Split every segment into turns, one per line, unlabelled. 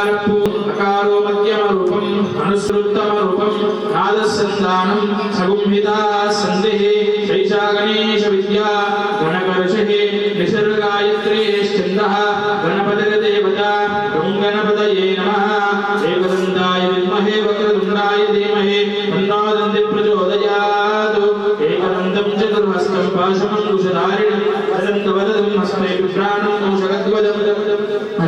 अकारो मध्यम रूपम अनुसृतम रूपम नादसंदानं सगुम्हिता संदेः शैषा गणेश विद्या गणकर्षे निसर्गायत्रे छन्दः गणपतिर्देवता गं गणपतये नमः एकदन्ताय विद्महे वक्रतुण्डाय धीमहि तन्नो दन्ति प्रचोदयात् एकदन्तं चतुर्हस्तं पाशमङ्कुशधारिणं तदन्तवरदं हस्ते बिभ्राणं मूषकध्वजं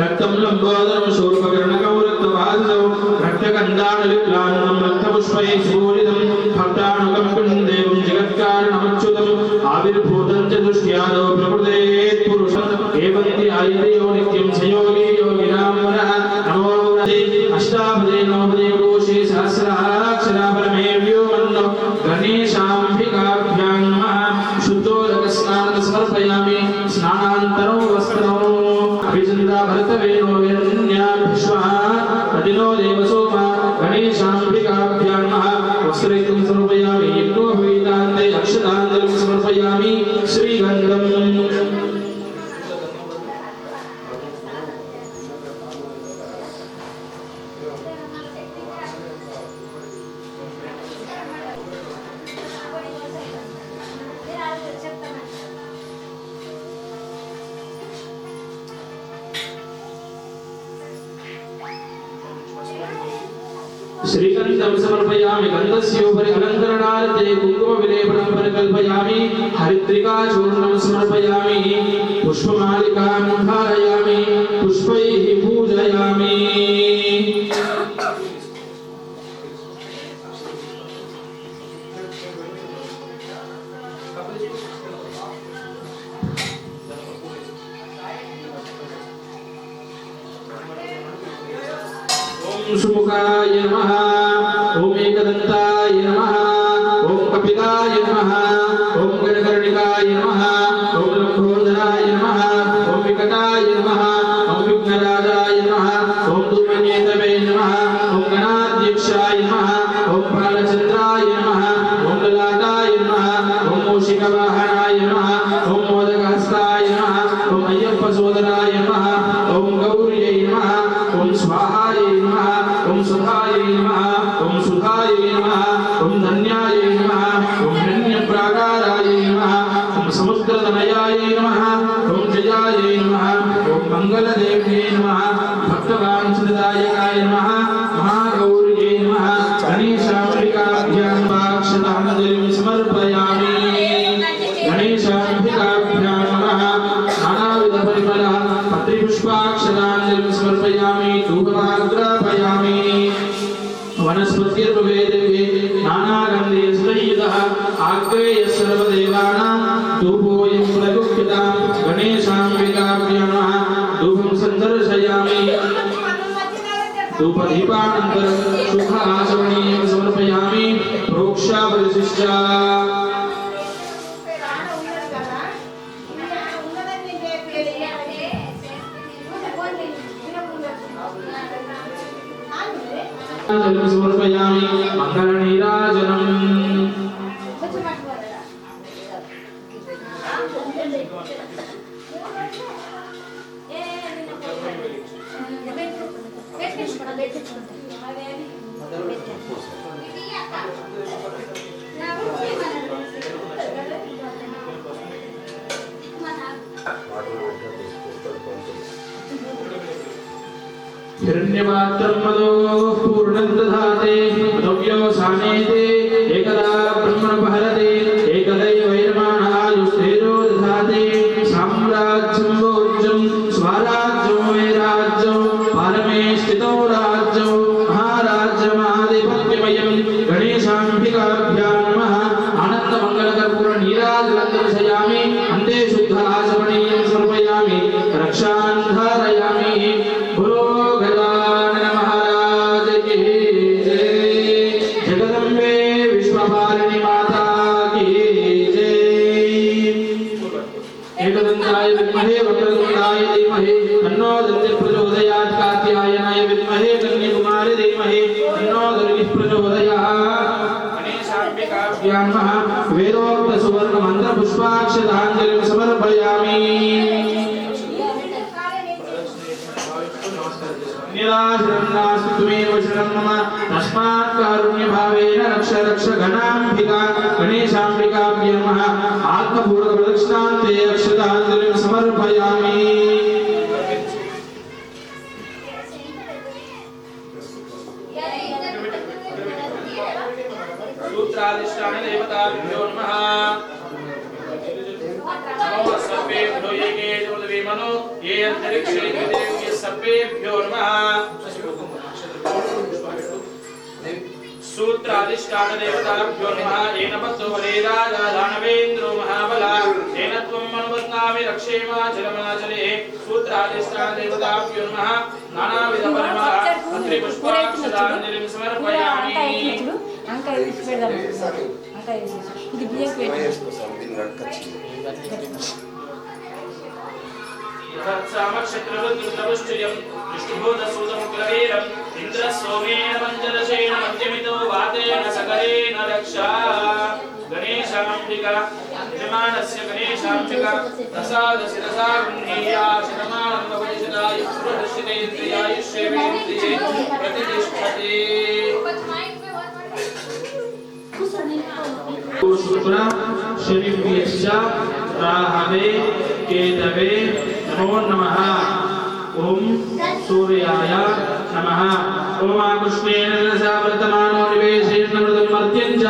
रक्तं लम्बोदरं शूर्पकर्णकं रक्तवाससं रक्तगन्धानुलिप्लान्नं रक्तपुष्पैः स्फूरितं भक्तानुगं देवं जगत्कारणमच्युतम् आविर्भूतं च दृष्ट्यादौ प्रकृतेः पुरुषम् एवन्ति आयतयो नित्यं संयोगी योगिनां वरः नमो अष्टापदे नवपदे कोशे सहस्राक्षरापरमे व्योमन्नो गणेशाम्बिकाभ्यां नमः शुद्धोदकस्नानं समर्पयामि स्नानान्तरो वस्त्रौ अभिचन्द्रा भरतवेनो यन्याभिश्वः अदिनो देवसोमा गणेशाम्बिकाभ्यां नमः वस्त्रैकं समर्पयामि यज्ञोपवीतान्ते अक्षताञ्जलिं समर्पयामि श्रीगन्धम् श्रीगन्धं समर्पयामि गन्धस्योपरि अलङ्करणार्थे कुङ्कुमविलेपनं परिकल्पयामि हरिद्रिकाचूर्णं समर्पयामि पुष्पमालिकां धारयामि पुष्पैः पूजयामि ओम सुमुखाय नमः ओम एकदन्ताय नमः ओम कपिलाय नमः ओम गणकर्णिकाय नमः ओम लंबोदराय नमः ओम विकटाय नमः ओम विघ्नराजाय नमः ओम धूमकेतवे नमः ओम गणाध्यक्षाय नमः ओम बालचन्द्राय नमः ओम ललाटाय नमः ओम मूषिकवाहनाय नमः ओम मोदकहस्ताय नमः ओम अय्यप्पसोदराय नमः ओम गौर्यै नमः ओम स्वाहाय नमः ओम सुधाय नमः ओम सुधाय नमः ओम धन्याय नमः ओम हिरण्यप्राकाराय नमः ओम समुद्रतनयाय नमः ओम जयाय नमः ओम मंगलदेव्यै नमः भक्तवांछितदायकाय नमः महागौर्यै नमः गणेशाम्बिकाभ्यां वाक्षताञ्जलिं समर्पयामि गणेशाम्बिकाभ्यां नमः नानाविधपरिमल पत्रिपुष्पाक्षताञ्जलिं समर्पयामि धूपमाग्रापयामि वनस्पतिर्भवेदेवे नानागन्धेषुयुतः आग्नेयः सर्वदेवानां धूपोऽयं प्रयुक्तः गणेशाम्बिकाभ्यां नमः धूपं सन्दर्शयामि धूपदीपानन्तरं शुभाचमनीयं समर्पयामि प्रोक्षापरिशिष्टा समर्पयामि मंगलनीराजनम् हिरण्यपात्रं मदोः पूर्णं दधाते द्रव्यो सानेते एकदा ब्रह्मणपहरते एकदैवैर्माणायुस्तेजो दधाते साम्राज्यं भोज्यं स्वराज्यो वैराज्यो पारमे स्थितो राज्यो महाराज्यमादिपत्यमयं गणेशाम्बिकाभ्यां नमः आनन्दमङ्गलकर्पूरनीराजनं दर्शयामि अन्ते शुद्धाचमनीयं समर्पयामि रक्षां धारयामि एकदन्ताय विद्महे वक्रतुण्डाय धीमहि तन्नो दन्तिः प्रचोदयात् कात्यायनाय विद्महे कन्याकुमारी धीमहि तन्नो दुर्गिः प्रचोदयात् गणेशाम्बिकाभ्यां नमः वेदोक्त सुवर्ण मंत्र पुष्पाक्षताञ्जलिं समर्पयामि निराश शरणनास्तु त्वमेव शरणं मम तस्मात् कारुण्यभावेन रक्ष रक्ष गणाम्बिका गणेशाम्बिकाभ्यो नमः आत्मपूर्वकप्रदक्षिणान्ते अक्षताञ्जलिं समर्पयामि सूत्राधिष्ठान देवताभ्यो नमः नमो सर्वेभ्यो येके मनो ये अंतरिक्षे देव्ये सर्वेभ्यो नमः सूत्राधिष्ठान देवताभ्यो नमः येन पत्तो वरेराजा दानवेन्द्रो महाबला येन त्वं मनुवत्नामि रक्षेमा जलमाजले सूत्राधिष्ठान देवताभ्यो नमः नानाविध परिमल पत्रि पुष्पाक्षराञ्जलिं समर्पयामि
अंका यूज పెడదాం अंका यूज ఇది బియ్యం
सामक्षत्रवृत्तवृष्टियं विष्णुभूतसूतमुग्रवीरम् इन्द्रसोमेन पञ्चदशेन मध्यमितो वातेन सकलेन रक्षा गणेशाम्बिका यजमानस्य गणेशाम्बिका प्रसादशिरसा गृह्णीया शतमानं भवतिशतायुः सुरदर्शितेन्द्रियायुष्येवेन्द्रिये प्रतिष्ठते शनिभ्यश्च राहवे केतवे नमो नमः ओम सूर्याय नमः ओम कृष्णेन रसा वर्तमानो निवेशेन मृदं मर्त्यञ्च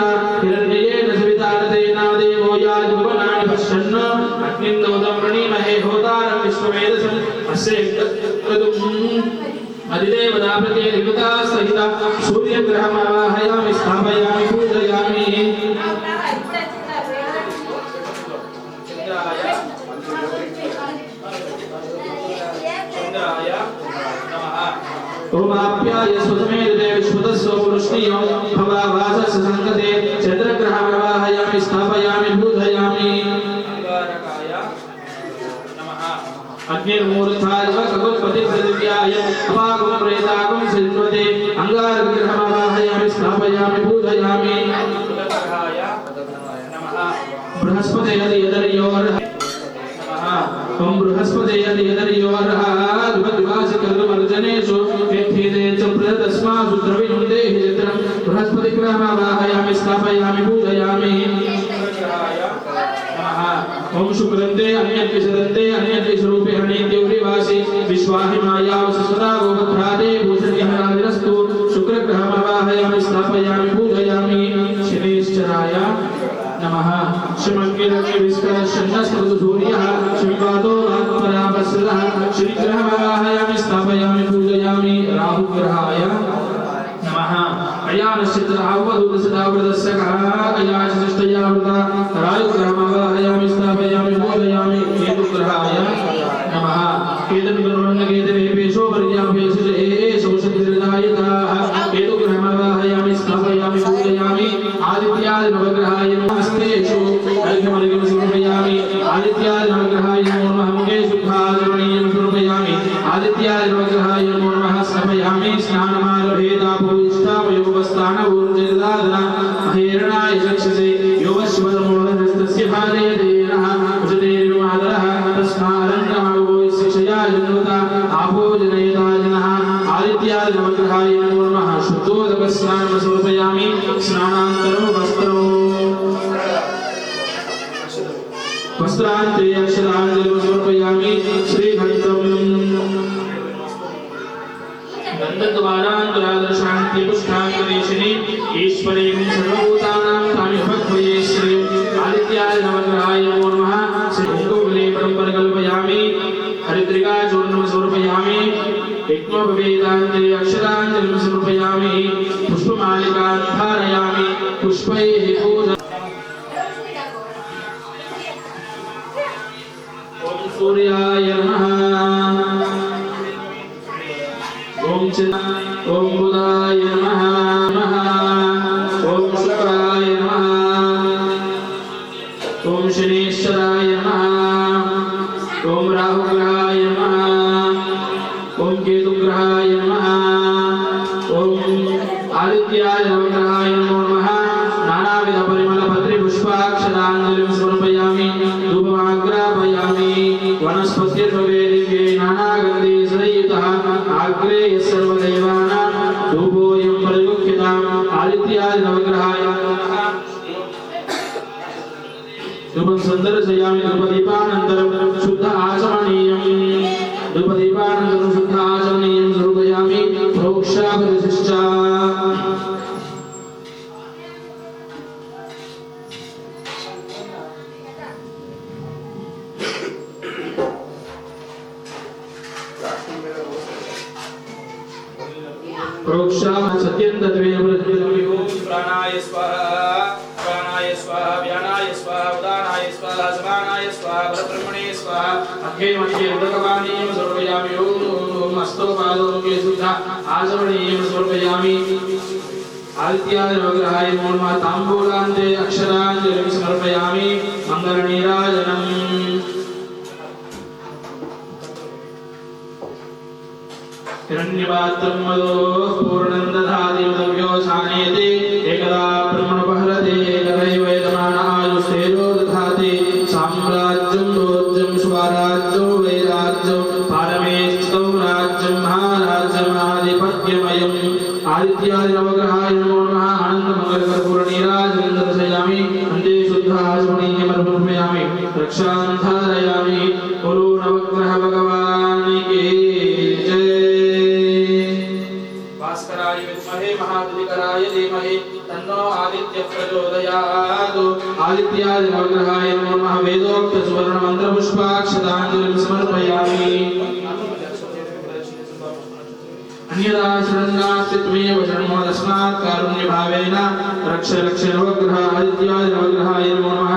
हिरण्येन सवितारतेन देवो याजभवनानि पश्यन् अग्निन्दोदं वृणीमहे होतारं विश्ववेदसम् अस्य अधिदेवता प्रतिदेवता सहित सूर्यग्रहमावाहयामि स्थापयामि पूजयामि ओमाप्याय सुतमेदे विश्वतस्सो पुरुष्णियो भवावासस्य संगते चन्द्रग्रहमावाहयामि स्थापयामि पूजयामि अंगारकाय नमः अग्निर्मूर्धाय ककुत्पतिप्रदिव्याय अपागम प्रेतागम सिन्वते अंगारग्रहमावाहयामि स्थापयामि पूजयामि उदग्रहाय नमः बृहस्पते यदर्योर ओम बृहस्पते यदर्योरः द्विवासिकर्मर्जनेषु यत्थेते च प्रतस्मासु द्रविणं देहि यत्रं बृहस्पतिग्रहमावाहयामि स्थापयामि पूजयामि ओम शुक्रन्ते अन्यद्विशदन्ते अन्यद्विस्वरूपे हनीत्यौरिवासि विश्वाहिमायावसु सदा गोभद्रादे भूषण्यहरादिरस्तु शुक्रग्रहमावाहयामि स्थापयामि पूजयामि शनेश्चराय नमः श्रीमद्गिरगे विस्करशन्नस्मृतु सूर्यः श्रीपादो वाक्परापस्रः श्रीग्रहमावाहयामि स्थापयामि पूजयामि राहुग्रहाय नमः अयानश्चित्रावधूतसदावृतस्य अयाशिष्टयावृता रायुग्रहमावाहयामि स्थापयामि पूजयामि केतुग्रहाय नमः केतुर्वर्णकेतवेपेशो पर्यापेशे शोषतिर्दायिताः केतुग्रहमावाहयामि स्थापयामि पूजयामि आदित्यादि नवग्रहाय नमस्तेषु अर्घ्यमर्घ्यं समर्पयामि आदित्यादि नवग्रहाय नमो नमः मुखे शुद्धाचरणीयं समर्पयामि आदित्यादि नवग्रहाय नमो नमः समर्पयामि स्नानमालभेदापोष्टावयोवस्थानपूर्जदादना महेरणाय चक्षसे योगशिवतमोहनस्तस्य भारे देनः उचतेर्मादरः तस्मारण्यमागो शिक्षया जन्मता आपो जनयता जनः आदित्यादि नवग्रहाय नमो नमः शुद्धोदकस्नानं समर्पयामि स्नानान्तरं वस्त्रान्ते अक्षराञ्जलिं समर्पयामि श्रीघण्टं गन्धद्वारान्तरादशान्ति पुष्टान्तरेशिनि ईश्वरीं सर्वभूतानां तामिभक्त्वये श्री आदित्याय नवग्रहाय नमो नमः श्रीकुकुलेपनं परिकल्पयामि हरिद्रिकाचूर्णं समर्पयामि यज्ञोपवेदान्ते अक्षराञ्जलिं समर्पयामि पुष्पमालिकां धारयामि पुष्पैः पूजा ओम सूर्याय नमः ओम ओम बुधाय नमः ओम शुक्राय नमः ओम शनीश्वराय नमः ओम राहुग्रहाय नमः ओम केतुग्रहाय नमः ओम आदित्याय नवग्रहाय नमो नमः नानाविध परिमल पत्रि पुष्पाक्षराञ्जलिं समर्पयामि धूपमाग्रापयामि वनस्पतिर्भवेदिके नानागन्धे सदयितः आग्रे सर्वदैवा धूपोऽयं परिगुह्यताम् आदित्याय नवग्रहाय नमः धूपं सन्दर्शयामि धूपदीपानन्तरं शुद्ध आचमनीयम् धूपदीपानन्तरं शुद्ध आचमनीयं समर्पयामि प्रोक्षापरिशिष्ट प्रोक्षाम सत्यं तद्वेव प्राणाय स्वाहा प्राणाय स्वाहा व्यानाय स्वाहा उदानाय स्वाहा समानाय स्वाहा परब्रह्मणे स्वाहा मध्ये मध्ये उदकपानीयं समर्पयामि ओम हस्तोपादोके शुद्ध आचमनीयं समर्पयामि आदित्याय नवग्रहाय नमः ताम्बूलान्ते अक्षराञ्जलिं समर्पयामि मङ्गलनीराजनम् हिरण्यपात्रं मदोः पूर्णं दधाति उदव्यो सानेति एकदा ब्रह्मणोपहरति एकदैव यजमान आयुस्तेजो दधाति साम्राज्यं भोज्यं स्वराज्यो वैराज्यं पारमेष्ठौ राज्यं महाराज्यमाधिपत्यमयम् आदित्याय नवग्रहाय नमो नमः आनन्दमङ्गलकर्पूरनीराजनं दर्शयामि अन्ते शुद्धाचमनीयमर्पयामि रक्षां धारयामि गुरु नवग्रह भगवान् की भास्कराय विद्महे महादधिकराय धीमहि तन्नो आदित्यः प्रचोदयात् आदित्याय नवग्रहाय नमो नमः वेदोक्त सुवर्ण मंत्र पुष्पाक्षतांजलिं समर्पयामि अन्यदा शरणास्ति त्वमेव शरणो तस्मात् कारुण्यभावेन रक्ष रक्ष नवग्रह आदित्याय नवग्रहाय नमो नमः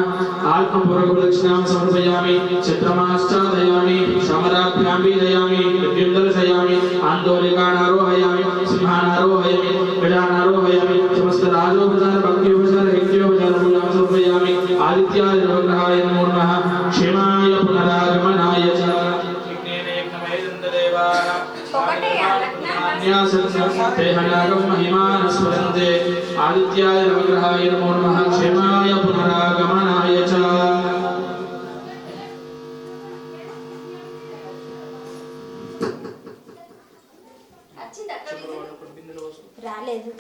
आत्मपूर्वकदक्षिणां समर्पयामि चित्रमाश्चादयामि समराभ्यां बीजयामि विद्युं दर्शयामि आन्दोलिकानारोहयामि सिंहानारोहयामि गजानारोहयामि समस्त राजोपचार भक्त्योपचार हित्योपचार पूजां समर्पयामि आदित्याय नवग्रहाय नमो नमः क्षेमाय पुनरागमनाय च विघ्नेन यज्ञमहेन्द्रदेवाः तेहनागं महिमानस्मरन्ते आदित्याय नवग्रहाय नमो नमः क्षेमाय पुनरागमनाय च
రాలేదు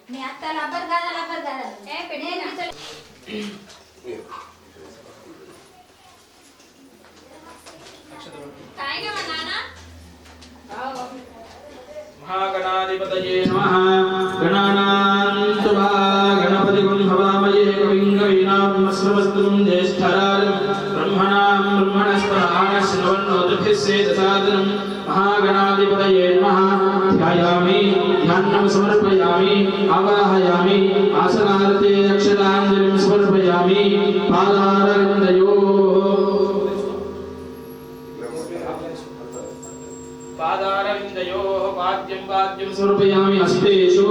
మీ అత్త లబ్బర్ కాదా ఏ పెట్టి
महागणाधिपतये नमः गणानां त्वा गणपतिं भवामहे कविं कवीनां ज्येष्ठराजं ब्रह्मणां ब्रह्मणस्पदाः श्रवन्नोतिभिस्सेदसादनं महागणाधिपतये नमः ध्यायामि ध्यानं समर्पयामि आवाहयामि आसनार्थे अक्षताञ्जलिं समर्पयामि पादारविन्दयोः पाद्यं समर्पयामि हस्तेषु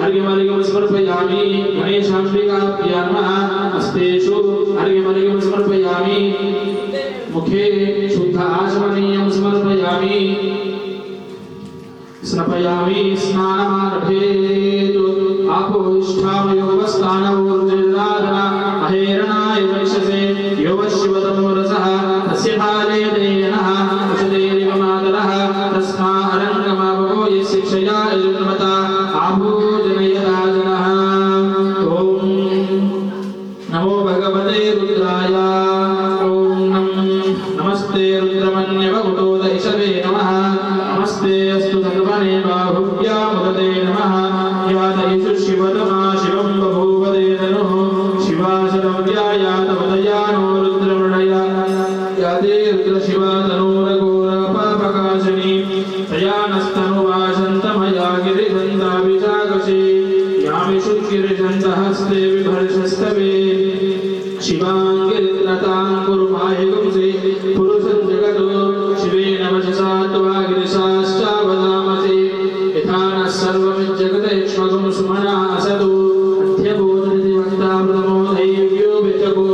अर्घ्यमर्घ्यं समर्पयामि गणेशाम्बिकाभ्यां नमः हस्तेषु अर्घ्यमर्घ्यं समर्पयामि मुखे शुद्ध आचमनीयं समर्पयामि स्नापयामि स्नानमारभेत् आपोष्ठामयोगस्नानमूर्जिराधना अहेरणाय वैशसे योगशिवतमो रसः तस्य भाले देनः वसुदेव मातरः तस्मा अरङ्गमावको यशिक्षया यजुन्मता आभूजनयराजनः ॐ नमो भगवते रुद्राय ॐ नमस्ते रुद्रमन्यवकुटोदयिषवे नमः नमस्ते अस्तु सर्वणे बाहुभ्या मुदते नमः यादयिषु शिवतमा शिवं बभूवदे ननुः शिवाशरव्यायातवदया नो रुद्रमृणया यादे रुद्रशिवा तनूरघोरपापकाशिनी तया नस्तनुवासन्तमया गिरिजन्ताभिजागशे यामि शुद्गिरिजन्तहस्ते विभर्षस्तवे शिवाङ्गिरित्रतां कुरु मायगुंसे पुरुषं जगतो शिवेन वचसा त्वा गिरिशाश्चावदामसे यथा नः सर्वमिज्जगतेक्ष्मगं सुमनः असतु अध्यबोधयति वक्तामृतमो दैव्यो विचको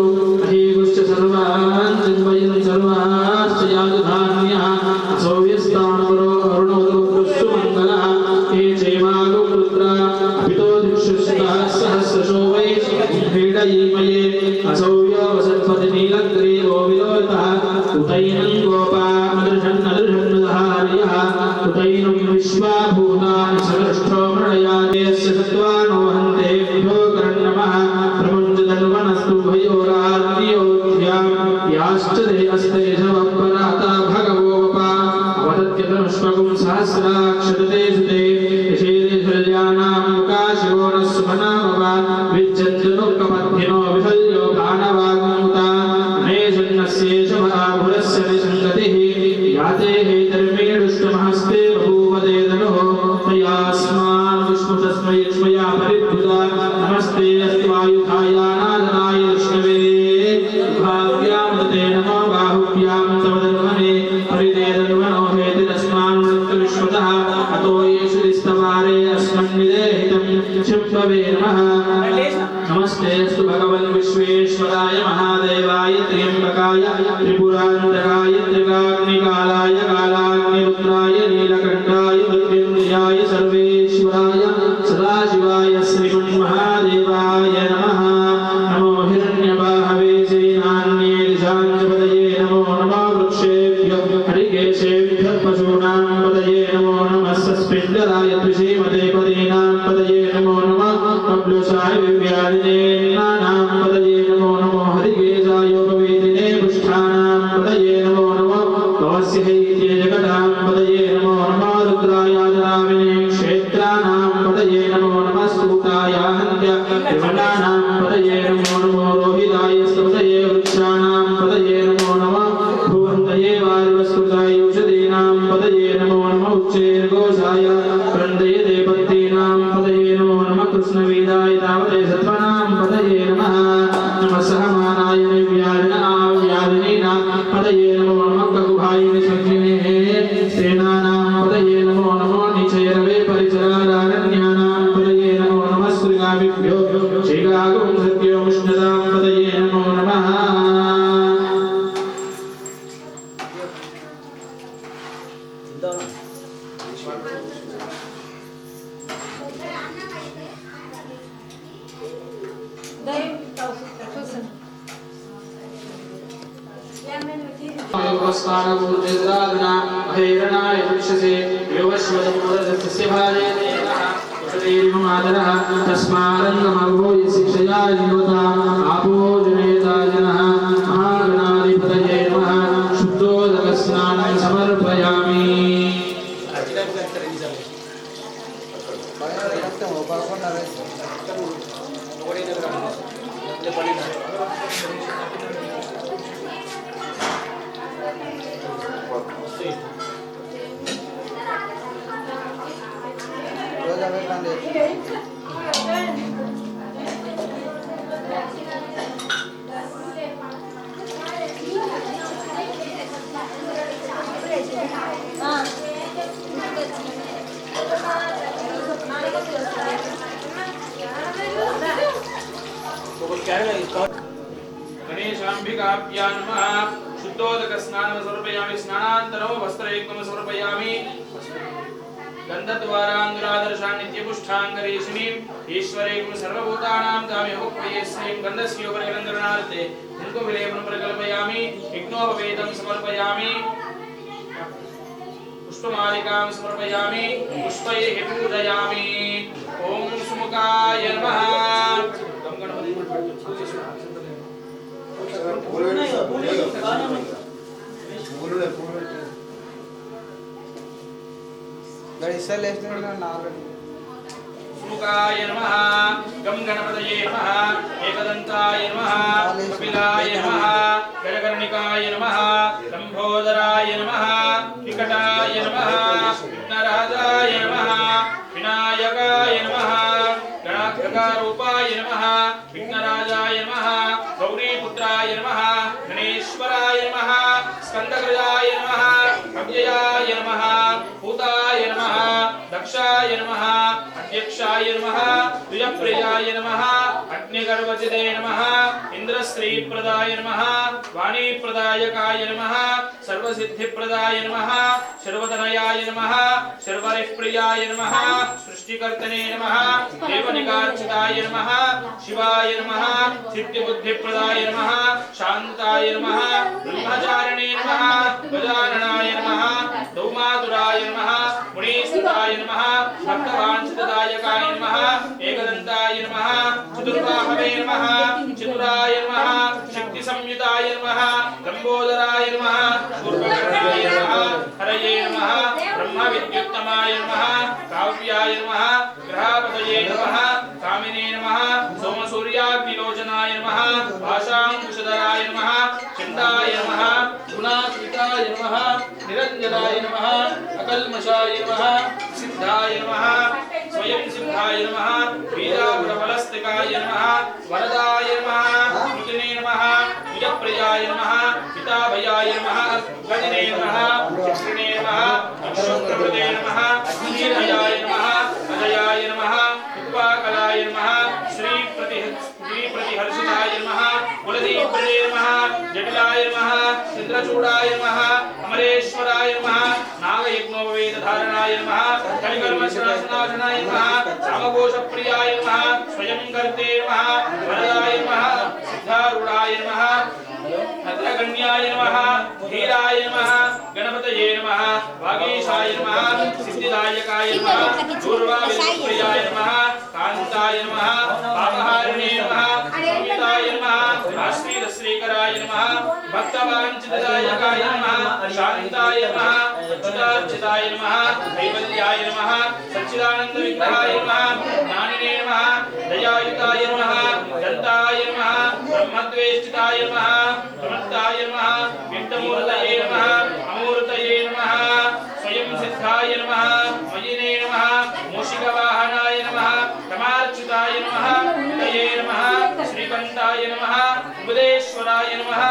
अहेगुश्च सर्वान् चिन्वयन् सर्वाश्च यातु धान्यः असौ व्यस्तां पुरो अरुणोदो सुमङ्गलः हे चैवागो रुद्रा अपितो दिक्षुस्तः सहस्रशो वै क्रीडयीमये असौ यो वसत्पतिनीलग्रीवो विलोतः उतैनं गोपामदृशन्नदृशन्नधार्यः उतैनं विश्वाभूतानि सदृष्टो बुद्धिनो विशल्यो भानवाग्मुता नेशन्नस्येष महाभुरस्य निसङ्गतिः याते हेतर्मेणुष्टमहस्ते बभूवदेदनो तयास्मान् विष्णुतस्मै यस्मया परिद्युता नमस्ते अस्त्वायुधायानादनाय विष्णवे भाव्यामृते नमो बाहुभ्यां तव धन्वने परिदेदन्वनो हेति तस्मान् विश्वतः अतो येषुस्तवारे अस्मन्निदेहितं चिम्बवे नमः नमस्ते अस्तु भगवन् विश्वेश्वराय महादेवाय त्र्यम्बकाय त्रिपुरान्तकाय त्रिकाग्निकालाय कालाग्निरुद्राय नीलकण्ठाय मृत्युञ्जयाय सर्वेश्वराय सदाशिवाय श्रीमन्महादेवाय नमः नमो हिरण्यबाहवे सेनान्ये दिशाञ्चपदये नमो नमो वृक्षेभ्यो हरिकेशेभ्यः पशूनां पदये नमो नमः सस्पिण्डराय त्रिशीमते पदीनां पदये नमो नमः कब्लुसाय विव्याधिने नानां पदये नमो नमो हरिकेशायोपवेदिने पुष्ठानां पदये नमो नमः भवस्य हैत्ये जगतां पदये नमो नमः रुद्रायाजनामिने क्षेत्राणां पदये नमो नमः स्तूतायाहन्त्य विमलानां पदये नमो नमो रोहिताय स्तुतये वृक्षाणां पदये नमो नमः भुवन्तये वारिवस्कृताय औषधीनां पदये नमो नमः उच्चैर्घोषाय वृन्दये देवतीनां पदये नमो नमः कृष्णवेदाय तावते सत्त्वानां पदये नमः नमः सहमानाय व्याधिनीनां पदये नमो नमः ककुभाय निसञ्जिने सेनानां पदये नमो नमो निचैरवे परिचरारण्यानां पदये नमो नमः श्रीगामिभ्यो श्रीगागुं सत्योमुष्णदां पदये नमो नमः योगस्नानपूर्तिद्रादना भैरणाय दृश्यसे योगश्वतपूर्वस्य भाजे देवः तस्मारङ्गमर्भूय शिक्षया जीवता आपो जनेता जनः महागणाधिपतये नमः शुद्धोदकस्नानं समर्पयामि गणेशाम्बिकाभ्यां नमः शुद्धोदकस्नानं समर्पयामि स्नानान्तरं वस्त्रयुक्तं समर्पयामि गन्धद्वारान्दुरादर्शान् नित्यपुष्ठाङ्गरेशिनीम् ईश्वरेकं सर्वभूतानां तामिहोपयेस्मीं गन्धस्योपरि गन्धरणार्थे कुङ्कुमविलेपनं प्रकल्पयामि यज्ञोपवेदं समर्पयामि पुष्पमालिकां समर्पयामि पुष्पैः पूजयामि ॐ सुमुखाय नमः सुमुखाय नमः गं गणपतये नमः एकदन्ताय नमः कपिलाय नमः गजकर्णिकाय नमः लम्बोदराय नमः विकटाय नमः विघ्नराजाय नमः विनायकाय नमः गणारूपाय नमः विघ्नराजाय नमः गौरीपुत्राय नमः गणेश्वराय नमः स्कन्दगृजाय नमः अव्ययाय नमः भूताय नमः दक्षाय नमः अध्यक्षाय नमः द्विजप्रियाय नमः अग्निगर्वचिते नमः इंद्रश्रीप्रदाय नमः वाणीप्रदायकाय नमः सर्वसिद्धिप्रदाय नमः सर्वतनयाय नमः सर्वरिप्रियाय नमः सृष्टिकर्तने नमः देवनिकार्चिताय नमः शिवाय नमः सिद्धिबुद्धिप्रदाय नमः शान्ताय नमः ब्रह्मचारिणे नमः गजाननाय नमः दौमातुराय नमः मुनीस्थिताय नमः भक्तवाञ्छितदायकाय नमः एकदन्ताय नमः चतुर्बाहवे नमः चतुराय नमः शक्तिसंयुताय नमः लम्बोदराय नमः पूर्वकर्णाय नमः हरये नमः ब्रह्मविद्युत्तमाय नमः काव्याय नमः ग्रहपतये नमः कामिने नमः सोमसूर्याग्निलोचनाय आशांकुशधराय नमः चंडाय नमः गुणातीताय नमः निरंजनाय नमः अकल्मषाय नमः सिद्धाय नमः स्वयं सिद्धाय नमः वीरावरबलस्तिकाय नमः वरदाय नमः मुदिने नमः निजप्रियाय नमः पिताभयाय नमः गजने नमः चित्रिणे नमः अक्षोत्रकृते नमः नीलयाय नमः अजयाय नमः उत्पाकलाय नमः श्रीप्रतिहर्षिताय नमः कुलदीप्रे नमः जटिलाय नमः चंद्रचूडाय नमः अमरेश्वराय नमः नागयज्ञोपवेदधारणाय नमः कलिकर्मशनाशनाय नमः रामघोषप्रियाय नमः स्वयं कर्ते नमः वरदाय नमः सिद्धारूढाय नमः भद्रगण्याय नमः धीराय नमः गणपतये नमः वागीशाय नमः सिद्धिदायकाय नमः दूर्वाविप्रियाय नमः कांताय नमः पापहारिणे नमः संहिताय नमः आश्रीरश्रीकराय नमः भक्तवाञ्छितदायकाय नमः शान्ताय नमः अच्युतार्चिताय नमः कैवल्याय नमः सच्चिदानन्दविग्रहाय नमः ज्ञानिने नमः दयायुताय नमः दन्ताय नमः ब्रह्मद्वेष्टिताय नमः प्रमत्ताय नमः विष्णुमूर्तये नमः अमूर्तये नमः स्वयं सिद्धाय नमः मयिने नमः मूषिकवाहनाय नमः तमार्चिताय नमः तये नमः श्रीकण्ठाय नमः उपदेश्वराय नमः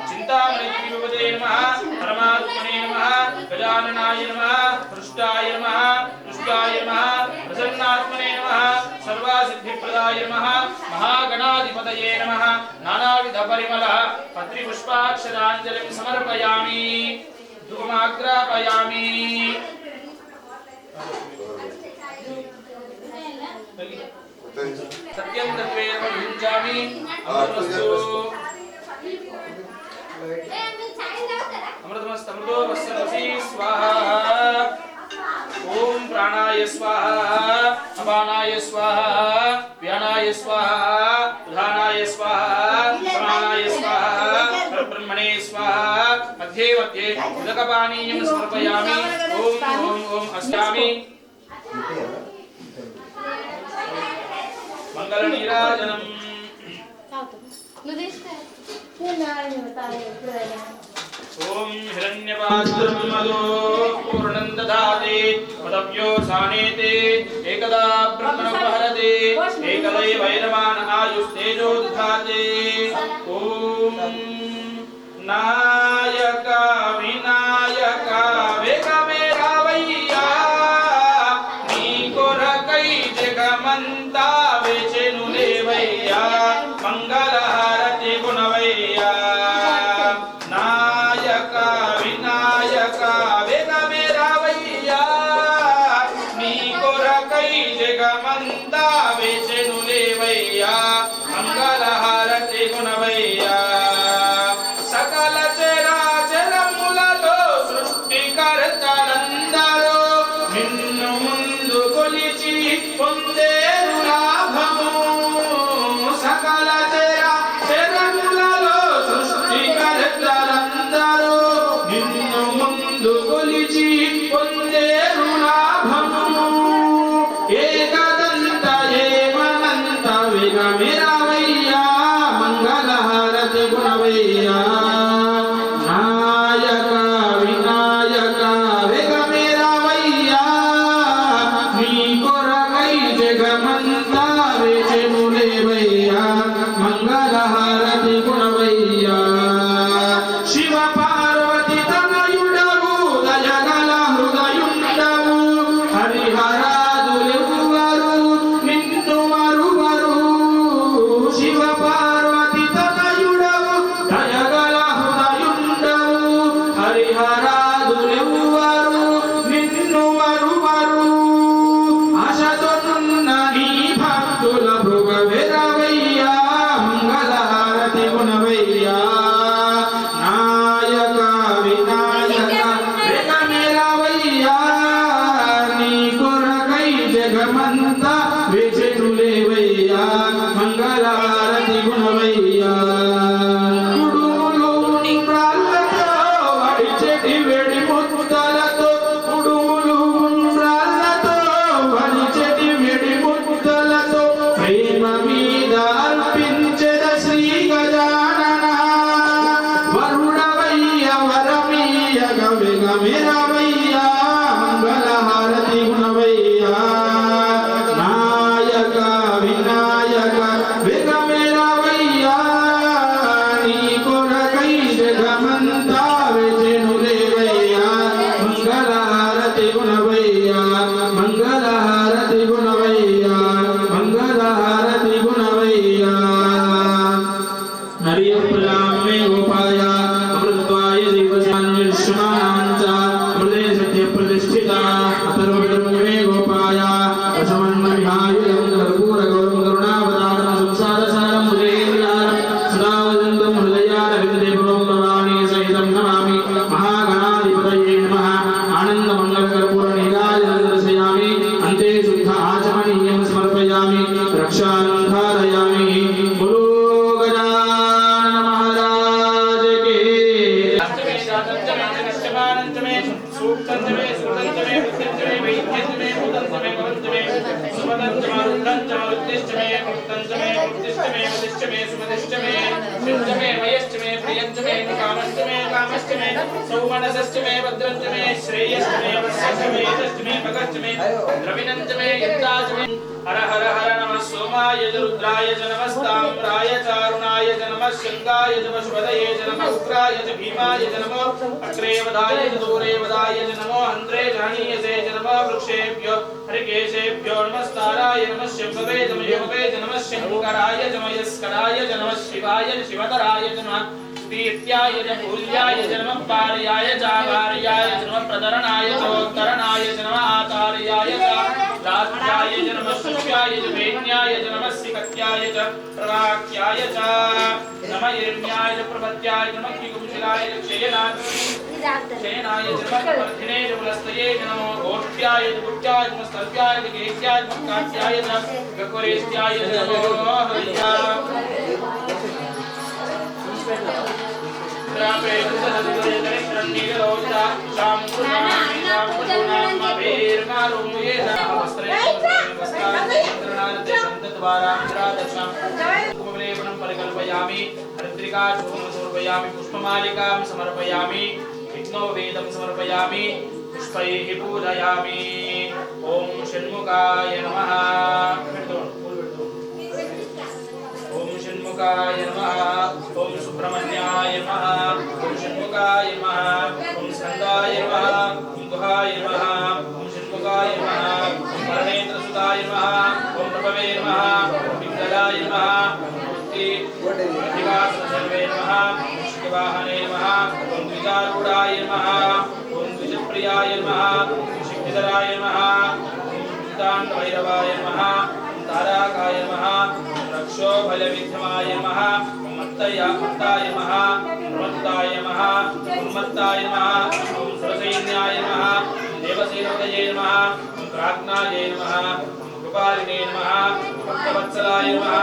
चिन्तामणिविपदे नमः परमात्मने नमः गजाननाय नमः हृष्टाय नमः तुष्टाय नमः प्रसन्नात्मने नमः सर्वसिद्धिप्रदाय नमः महागणाधिपतये नमः नानाविधपरिमलः पत्रिपुष्पाक्षराञ्जलिं समर्पयामि धूपमाग्रापयामि सत्यं तत्त्वेन भुञ्जामि अमृतमस्तु अमृतमस्तमृतो वस्सरसि स्वाहा ओम प्राणाय स्वाहा अपानाय स्वाहा व्यानाय स्वाहा उदानाय स्वाहा समानाय स्वाहा परब्रह्मणे स्वाहा मध्ये मध्ये उदकपानीयं समर्पयामि ओम ओम ओम अस्यामि मंगल नीराजनम ओम हिरण्यपात्रमलो पूर्णं ददाति पदव्यो सानेते एकदा ब्रह्मणोपहरते एकदैव वैरमान आयुस्तेजो दधाते ओम नायका विनायका वेगमेरावैया नीकोरकै जगमन्ता वेचेनुलेवैया मंगलहारति गुणवैया मंगलहारति गुणवैया सकल चराचरमुలలో సృష్టికర్తలందరూ నిన్ను ముందు కొలిచి పొందేరు లాభము సకల చరాచరములలో సృష్టికర్తలందరూ నిన్ను ముందు కొలిచి పొందేరు లాభము ఏకదంత ఏమనంత విగమిరవయ్యా మంగళహారతి గుణవయ్యా నాయక వినాయక విగమిరవయ్యా నీ కొరకై జగమంతా వేచెనులేవయ్యా మంగళహారతి గుణవయ్యా శివ పార్వతి తనయుడవు దయగల హృదయుండవు హరిహరాదులెవ్వరు నిన్ను మరువరు శివ పార్వతి తనయుడవు దయగల హృదయుండవు హరిహరాదులెవ్వరు నిన్ను మరువరు ఆశతోనున్న నీ భక్తుల భృగవెరవయ్యా మంగళహారతి గుణవయ్యా నాయక వినాయక వెగమెరవయ్యా నీ కొరకై జగమంతా వేచెనులేవయ్యా మంగళహారతి గుణవయ్యా కుడుములు ఉండ్రాళ్ళతో వడిచెటి వెడి ముద్దలతో కుడుములు ఉండ్రాళ్ళతో వడిచెటి వెడి ముద్దలతో ప్రేమ మీద అర్పించెద శ్రీ आयुधं कर्पूरगौरं करुणावतारं संसारसारं भुजगेन्द्रहारं सदा वदन्तं हृदयारविन्दे भवं भवानी सहितं नमामि महागणाधिपतये नमः आनन्दमङ्गलकर्पूरनीराजनं दर्शयामि अन्ते शुद्ध आचमनीयं समर्पयामि रक्षानं धारयामि बोलो गजानन महाराज के हर हर हर नमः सोमाय च रुद्राय च नमस्ताम्राय च अरुणाय च नमः शङ्गाय च पशुपतये च नमः उग्राय च भीमाय च नमो अग्रेवदाय च दूरेवदाय च नमो हन्त्रे च हनीयसे च नमः वृक्षेभ्यो हरिकेशेभ्यो नमस्ताराय नमः शम्भवे च मयोभवे च नमः शङ्कराय च मयस्कराय च नमः शिवाय च शिवतराय च नमः कीर्त्याय च पूज्याय च नमः पार्याय च आवार्याय च नमः प्रतरणाय च उत्तरणाय च नमः आतार्याय च राज्याय च नमः शुष्याय च वेद्याय च नमः सिकत्याय च प्रवाक्याय च नमः हिरण्याय च प्रपत्याय च नमः किकुंशिलाय च क्षयनाय च नमः वर्धिने च पुलस्तये च नमो गोष्ठ्याय च गुट्याय च स्तर्व्याय च गेह्याय च काट्याय च गकुरेष्ट्याय च नमो हरियाय पुष्पमालिकां समर्पयामि विघ्नोवेदं समर्पयामि पुष्पैः पूजयामि ओम षण्मुखाय नमः ओम षण्मुखाय नमः ओम सुब्रह्मण्याय नमः ओम षण्मुखाय नमः ओम स्कन्दाय नमः ओम गुहाय नमः ओम षण्मुखाय नमः ओम परमेन्द्रसुताय नमः ओम प्रभवे नमः ओम पिङ्गलाय नमः सर्वे नमः शिवाहने नमः ओम द्विजारूढाय नमः ओम द्विजप्रियाय नमः ओम शक्तिधराय नमः ओम दाण्डभैरवाय नमः ओम ताराकाय नमः रक्षो बलविद्यमाय नमः ओम मत्ताय नमः प्रमत्ताय नमः उन्मत्ताय नमः ओम सुरसैन्याय नमः ओम देवसेनोदये नमः ओम प्राज्ञाय नमः ओम कृपालिने नमः ओम भक्तवत्सलाय नमः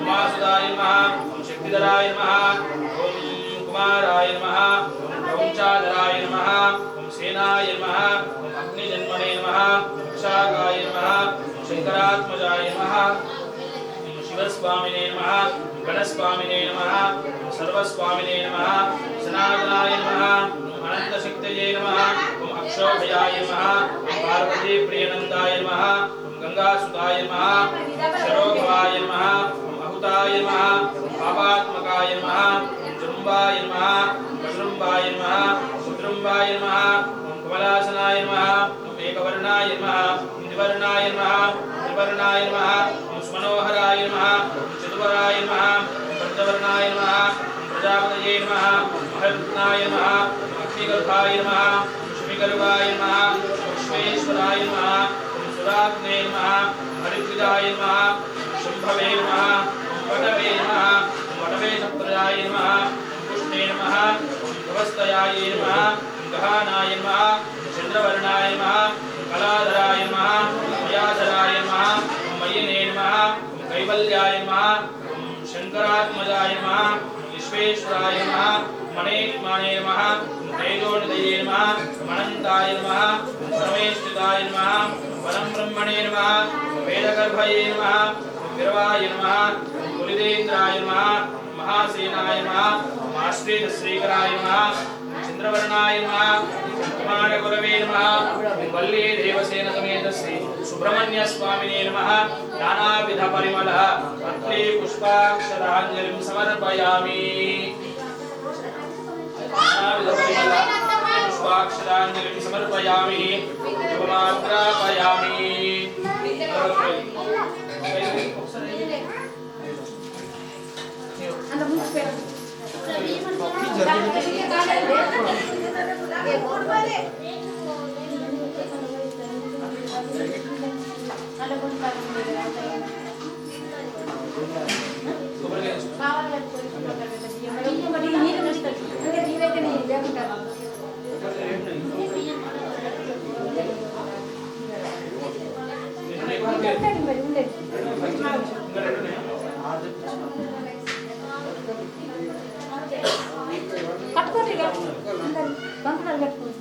उमासुदाय नमः ओम शक्तिधराय नमः ओम कुमाराय नमः ओम प्रपञ्चाधराय नमः ओम सेनाय नमः ओम अग्निजन्मने नमः ओम शागाय नमः ओम शंकरात्मजाय नमः ओम शिवस्वामिने नमः ओम गणस्वामिने नमः ओम सर्वस्वामिने नमः ओम सनातनाय नमः ओम अनन्तशक्तये नमः ओम अक्षोभयाय नमः ओम पार्वती प्रियनन्दाय नमः ओम गंगासुताय नमः ओम शरोभवाय नमः ओम अहुताय नमः ओम पापात्मकाय नमः ओम जृम्बाय नमः ओम वज्रम्बाय नमः ओम सुद्रम्बाय नमः ओम कमलासनाय नमः ओम एकवर्णाय नमः ओम द्विवर्णाय नमः ओम त्रिवर्णाय नमः ओम सुमनोहराय नमः ओम चतुर्वराय नमः ओम पंचवर्णाय नमः ओम प्रजापतये नमः ओम महर्नाय नमः ओम अग्निगर्भाय नमः ओम शमिगर्भाय नमः ओम विश्वेश्वराय नमः ओम सुराग्ने नमः ओम हरिद्विजाय नमः ओम शंभवे नमः ओम वटवे नमः ओम वटवेशप्रजाय नमः ओम पुष्णे नमः ओम भवस्तयाय नमः ओम गहानाय नमः ओम चंद्रवर्णाय नमः ओम कलाधराय नमः ओम मयाधराय नमः ओम मयिने नमः ओम कैवल्याय नमः ओम शंकरात्मजाय नमः ओम विश्वेश्वराय नमः ओम मणेत्माने नमः ओम तेजोनिधये नमः ओम अनन्ताय नमः ओम परमेष्ठिताय नमः ओम परमब्रह्मणे नमः ओम वेदगर्भये नमः ओम गिरवाय नमः ओम कुलिदेन्द्राय नमः ओम महासेनाय नमः ओम आश्रितश्रीकराय नमः ओम चंद्रवर्णाय नमः ओम कुमारगुरवे नमः ओम वल्ली देवसेन समेत श्री सुब्रह्मण्य स्वामिने नमः नानाविध परिमल पत्नी पुष्पाक्षराञ्जलिं समर्पयामि नानाविध परिमल पुष्पाक्षराञ्जलिं समर्पयामि धूपमाग्रापयामि
కట్టుకోండి బంకులు కట్టుకోండి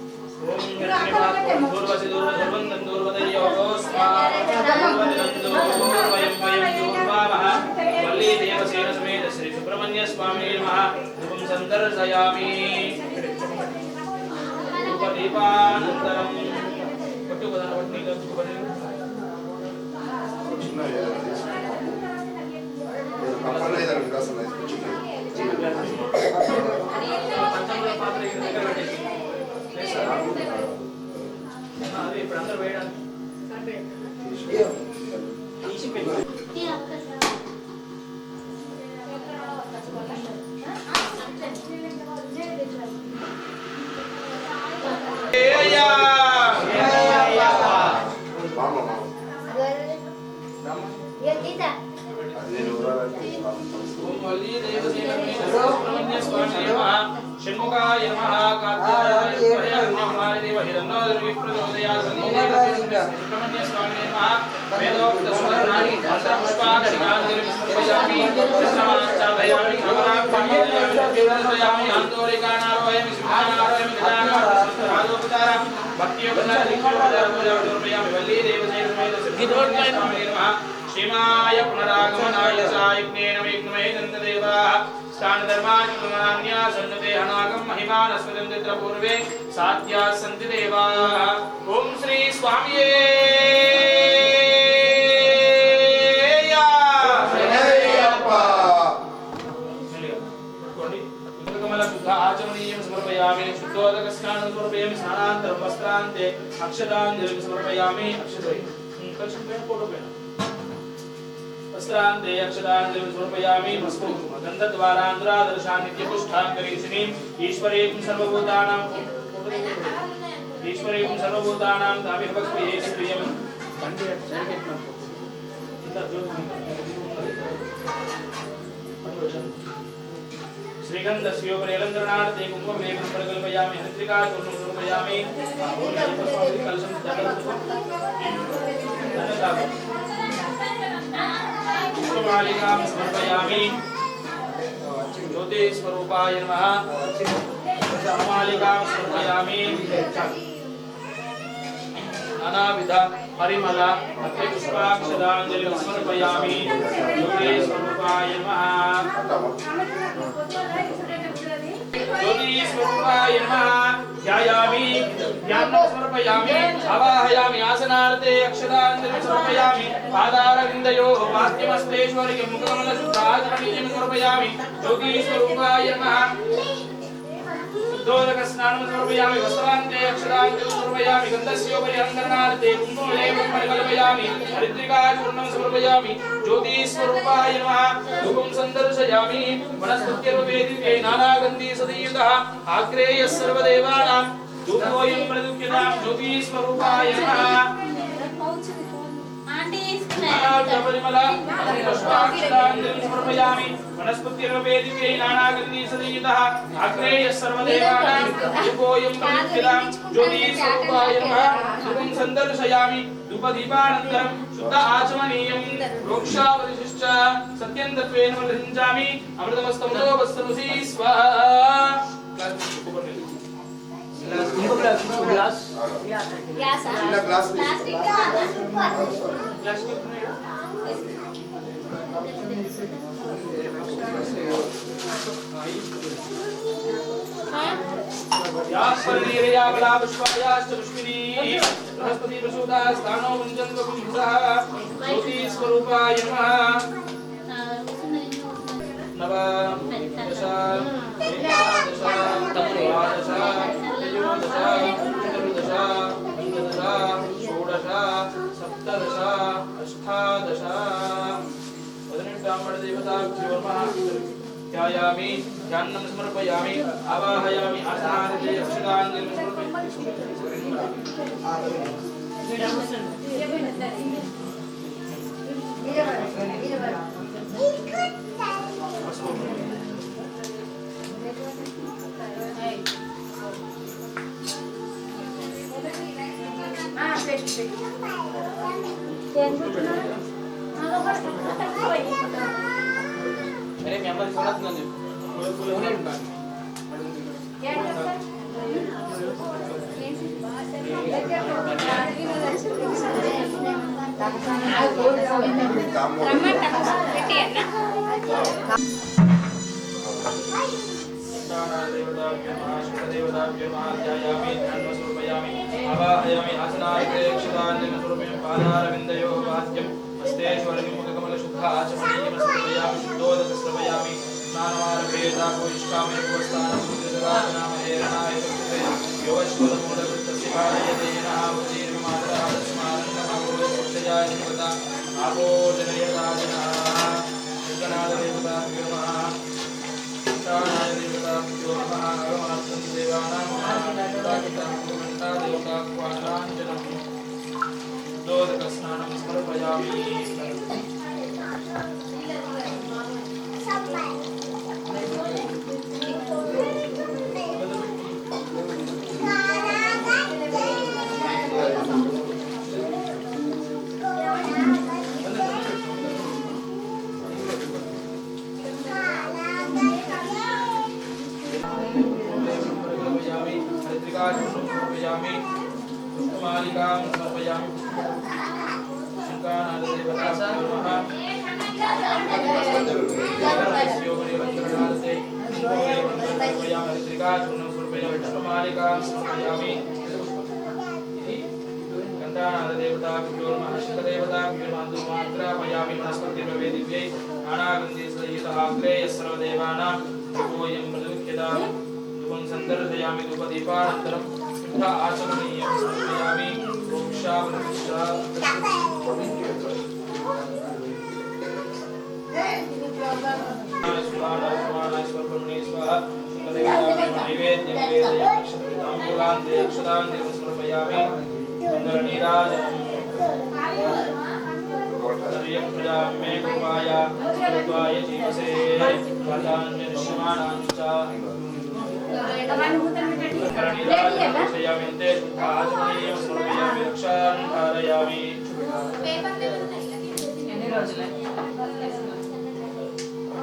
శ్రీ సుబ్రహ్మణ్య స్వామి నమః సందర్శయామి దీపానంతరం ఇప్పుడు అందరూ వేయడానికి షణ్ముఖాయ నమః కార్తికేయ నమః దేవహిరన్నోదరి ప్రచోదయాత్ సుబ్రహ్మణ్య స్వామి నమః వేదోక్త సువర్ణాని పుష్పాక్షికాంజలి సమర్పయామి కృష్ణమాచార్యామి నమః ఆందోళికానారోయమి సుఖానారోయమి గజానారోపచారం భక్తియోగనారి సమర్పయామి వల్లీ దేవసేన సమేత స్వామి నమః శ్రీమాయ పునరాగమనాయ సాయజ్ఞేన విఘ్నమే దంతదేవాః స్థానధర్మాణి గుణాన్యా సన్నతే అనాగం మహిమానస్వదంత్ర పూర్వే సాధ్యా సంతి దేవాః. ఓం శ్రీ స్వామియే సమర్పయామి శుద్ధోదక స్నానం సమర్పయామి స్నానాంతరం వస్త్రాంతే అక్షతాంజలి సమర్పయామి అక్షతై ఫోటో పైన వస్త్రాంతే అక్షతాంజలి సమర్పయామి మస్తు గంధద్వారాంధ్రాదర్శానిత్యపుష్టాంకరీషిణీం ఈశ్వరీం సర్వభూతానాం తామిర్భక్ష్యే ప్రియం श्रीगंधस्योपरि अलंकरणार्थे कुंकुमलेपनं परिकल्पयामि हरिद्रिकाचूर्णं समर्पयामि कलशं पुष्पमालिकां समर्पयामि ज्योतिस्वरूपाय नमः पुष्पमालिकां समर्पयामि नानाविध परिमल पुष्पाक्षदांजलिं समर्पयामि ज्योतिस्वरूपाय नमः ज्योतिस्वरूपाय नमः ध्यायामि ध्यानं समर्पयामि आवाहयामि आसनार्थे अक्षतांजलिं समर्पयामि पादारविन्दयोः वाक्यमस्तेश्वरिकं मुखकमलशुद्धाचरणीयं समर्पयामि ज्योतिस्वरूपाय नमः शुद्धोदक स्नानं समर्पयामि वस्त्रान्ते अक्षतांजलिं समर्पयामि गन्धस्योपरि अलंकरणार्थे कुङ्कुमलेपनं परिकल्पयामि हरिद्रिकाचूर्णं समर्पयामि ज्योतिस्वरूपाय नमः धूपं सन्दर्शयामि वनस्पत्यर्ववेदिके नानागन्धि सदयुतः आग्रेयः सर्वदेवानां धूपोऽयं प्रदुह्यतां ज्योतिस्वरूपाय नमः समर्पयामि वनस्पतिर्वेदिके नानागन्धि सदयुतः आग्रेयः सर्वदेवानां धूपोऽयं प्रदुह्यतां ज्योतिस्वरूपाय नमः धूपं सन्दर्शयामि धूपदीपानन्तरं शुद्ध आचमनीयं रोक्षावरिशिष्ट सत्यं तत्त्वेन वदञ्जामि अमृतमस्तमतो वस्तनुसि स्वाहा ग्लास ज्योतिस्वरूपाय नमः ध्यायामि ध्यानं समर्पयामि आवाहयामि आसनार्थे अक्षतांजलिं समर्पयामि అరే మీ అమ్మాయి ఫోన్ వస్తుందని చెప్పు. आवाहयामि आसनाग्रेक्षदान्यं स्वरूपेण पादारविन्दयोः वाद्यं हस्तेश्वरविमुखकमलशुद्ध आचमनीयं समर्पयामि शुद्धोदकस्रवयामि स्नानमारभेदापोष्कामयोगस्थानं सुदृढराजनामहेरणाय सुकृते योगश्वरमूलकृतस्य पादयते नामदीर्घमादरः तस्मानन्दमगोरक्षजाय निवता आपो जनयराजनः शङ्कनाथदेवताभ्यो नमः देवताभ्यो नमः अगमार्थं देवानां दोदकस्नानं समर्पयामि समर्पयामि मालिकां समर्पयामि शङ्कानाथदेवताभ्यो नमः गन्धानाथदेवताभ्यो नमः शिवदेवताभ्यो नमः धूमाग्रापयामि वनस्पतिर्वेदिव्यै नानागन्धेसहितः सर्वदेवानां धूपोऽयं प्रदुह्यतां धूपं सन्दर्शयामि धूपदीपानन्तरं शुद्ध आचमनीयं समर्पयामि मोक्षावृक्षा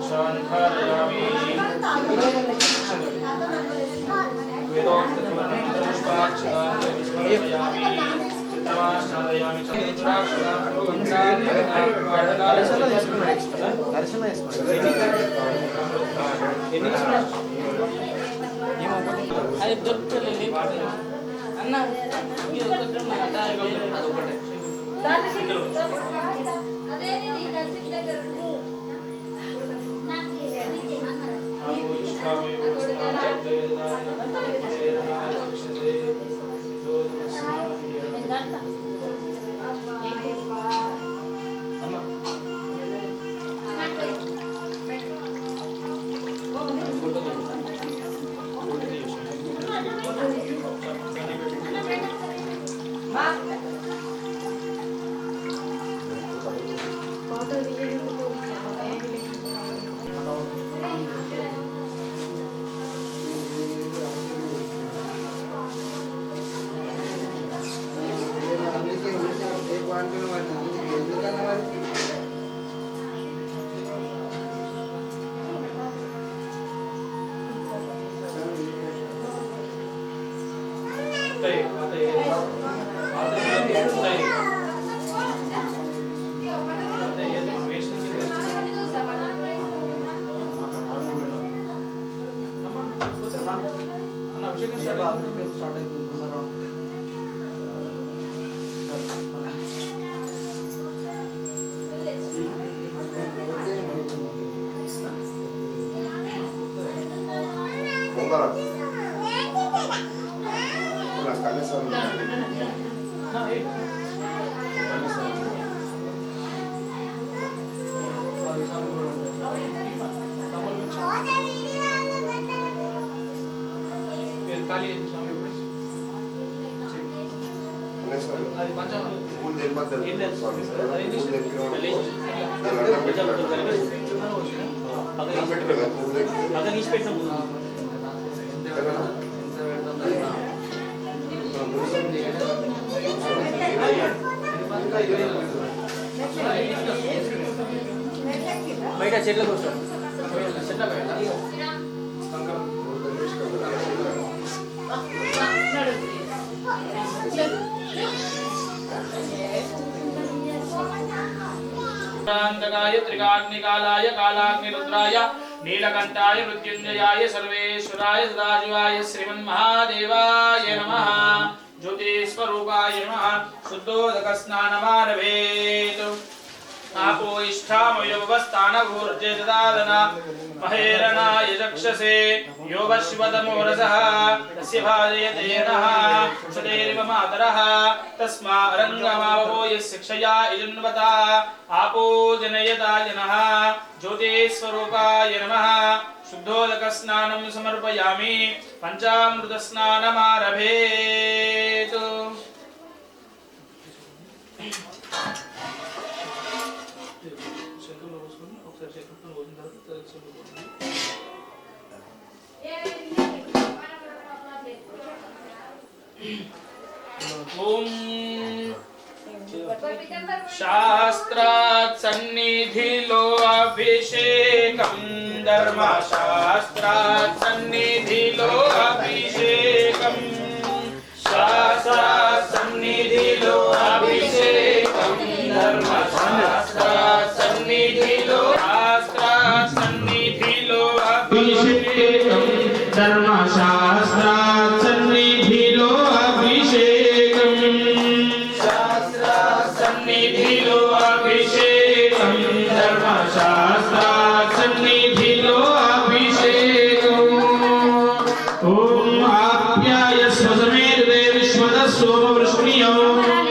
शान्तारयामि वेदोक्तपुष्पाक्षरामि चित्रमाश्रादयामि
అది దొరుకుతుంది అన్న
Gracias.
బయట చెట్లు కూర్చోండి చెట్ల బయట
य त्रिकाग्निकालाय कालाग्निरुद्राय नीलकण्ठाय मृत्युञ्जयाय सर्वेश्वराय सदाशिवाय श्रीमन्महादेवाय नमः ज्योतिस्वरूपाय नमः शुद्धोदकस्नानमारभेत् आपो इष्ठामयोवस्थानभूर्जेतदादन महेरणाय चक्षसे यो वश्वतमोरसः तस्य भाजयते नः सदैव मातरः तस्मारङ्गमावो यस्य क्षया इजुन्वता आपो जनयता जनः ज्योतिस्वरूपाय नमः शुद्धोदकस्नानं समर्पयामि पञ्चामृतस्नानमारभेत् ओम शास्त्रात् सन्निधिलो अभिषेकं धर्मशास्त्रात् सन्निधिलो अभिषेकं शास्त्रात् सन्निधिलो अभिषेकं धर्मशास्त्रात् सन्निधिलो शास्त्रात् सन्निधिलो अभिषेकं धर्मशास्त्रात् सन्निधिलो अभिषेकं शास्त्रात् सन्निधिलो अभिषेकं धर्मशास्त्रात् सन्निधिलो अभिषेकं ओम आप्याय स्वसमेर्दे विश्वदस्सोमवृष्णियो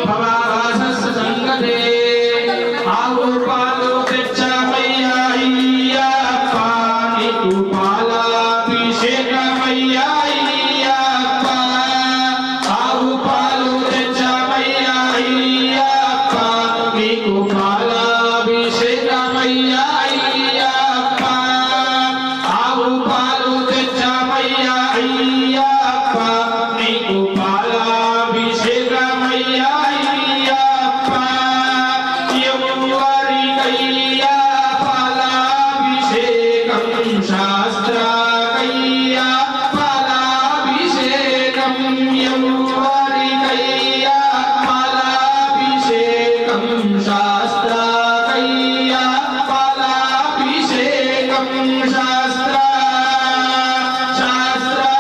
भवाभासस्य संगते आगो पालो तेच्चामय्या अय्यप्पा नीतु पालाभिषेकमय्या अय्यप्पा आगो पालो तेच्चामय्या अय्यप्पा नीतु पालाभिषेकमय्या अय्यप्पा आगो पालो तेच्चामय्या अय्यप्पा नीतु पालाभिषेकमय्या अय्यप्पा यमुवारिकय्या पालाभिषेकं शास्त्राकय्या पालाभिषेकं यमुवारिकय्या पालाभिषेकं शास्त्राकय्या पालाभिषेकं शास्त्रा शास्त्रा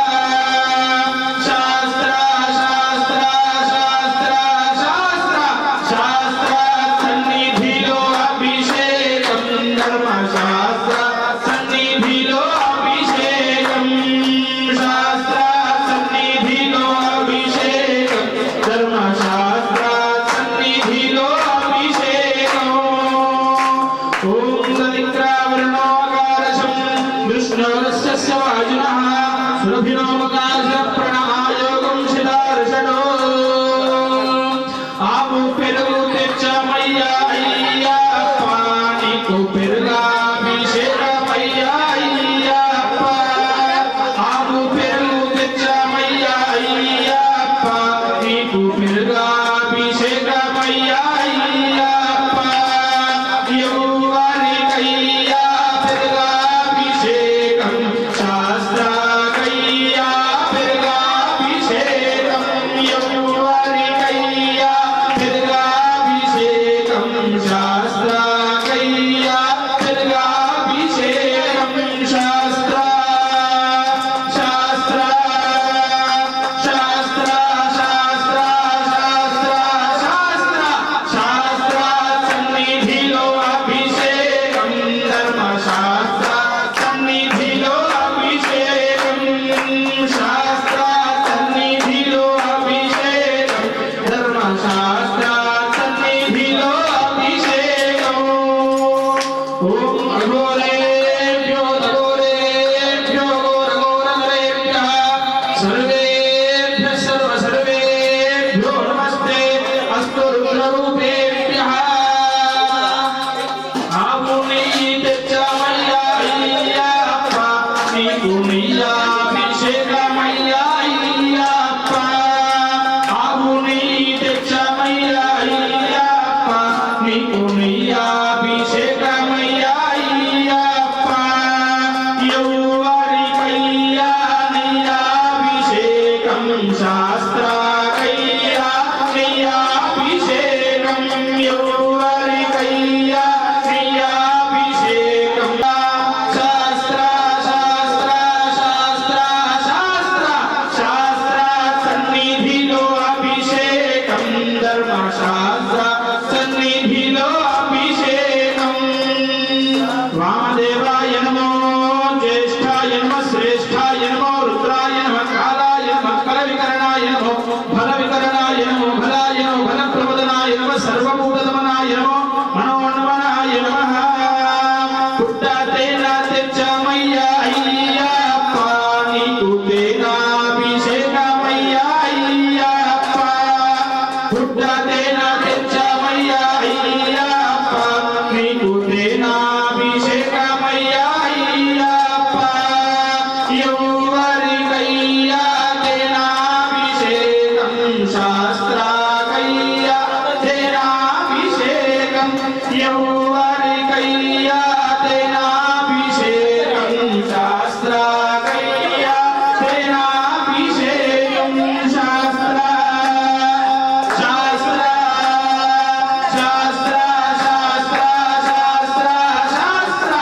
शास्त्रा शास्त्रा शास्त्रा शास्त्रा शास्त्रा सन्निधिलो अभिषेकं धर्मशास्त्रा सन्निधिलो अभिषेकं शास्त्रा सन्निधिलो अभिषेकं धर्मशास्त्रा सन्निधिलो अभिषेकं ओम तदिक्रावर्णोऽकारशं विष्णोरस्य वाजुनः सुरभिनोमकाश प्रणमायोगं शिदार्षणो आमु पेरुगु तेच्चामय्या अय्यप्पा नीतु पेरुगाभिषेकमय्या अय्यप्पा आमु पेरुगु तेच्चामय्या अय्यप्पा नीतु पेरुगाभिषेकमय्या अय्यप्पा यमुवारिकय्या पेरुगाभिषेकं शास्त्राकय्या पेरुगाभिषेकं यमुवारिकय्या पेरुगाभिषेकं शास्त्राकय्या యౌవరికయ్యా తేనాభిషేకం శాస్త్రాకయ్యా తేనాభిషేకం శాస్త్ర శాస్త్ర శాస్త్ర శాస్త్ర శాస్త్ర శాస్త్ర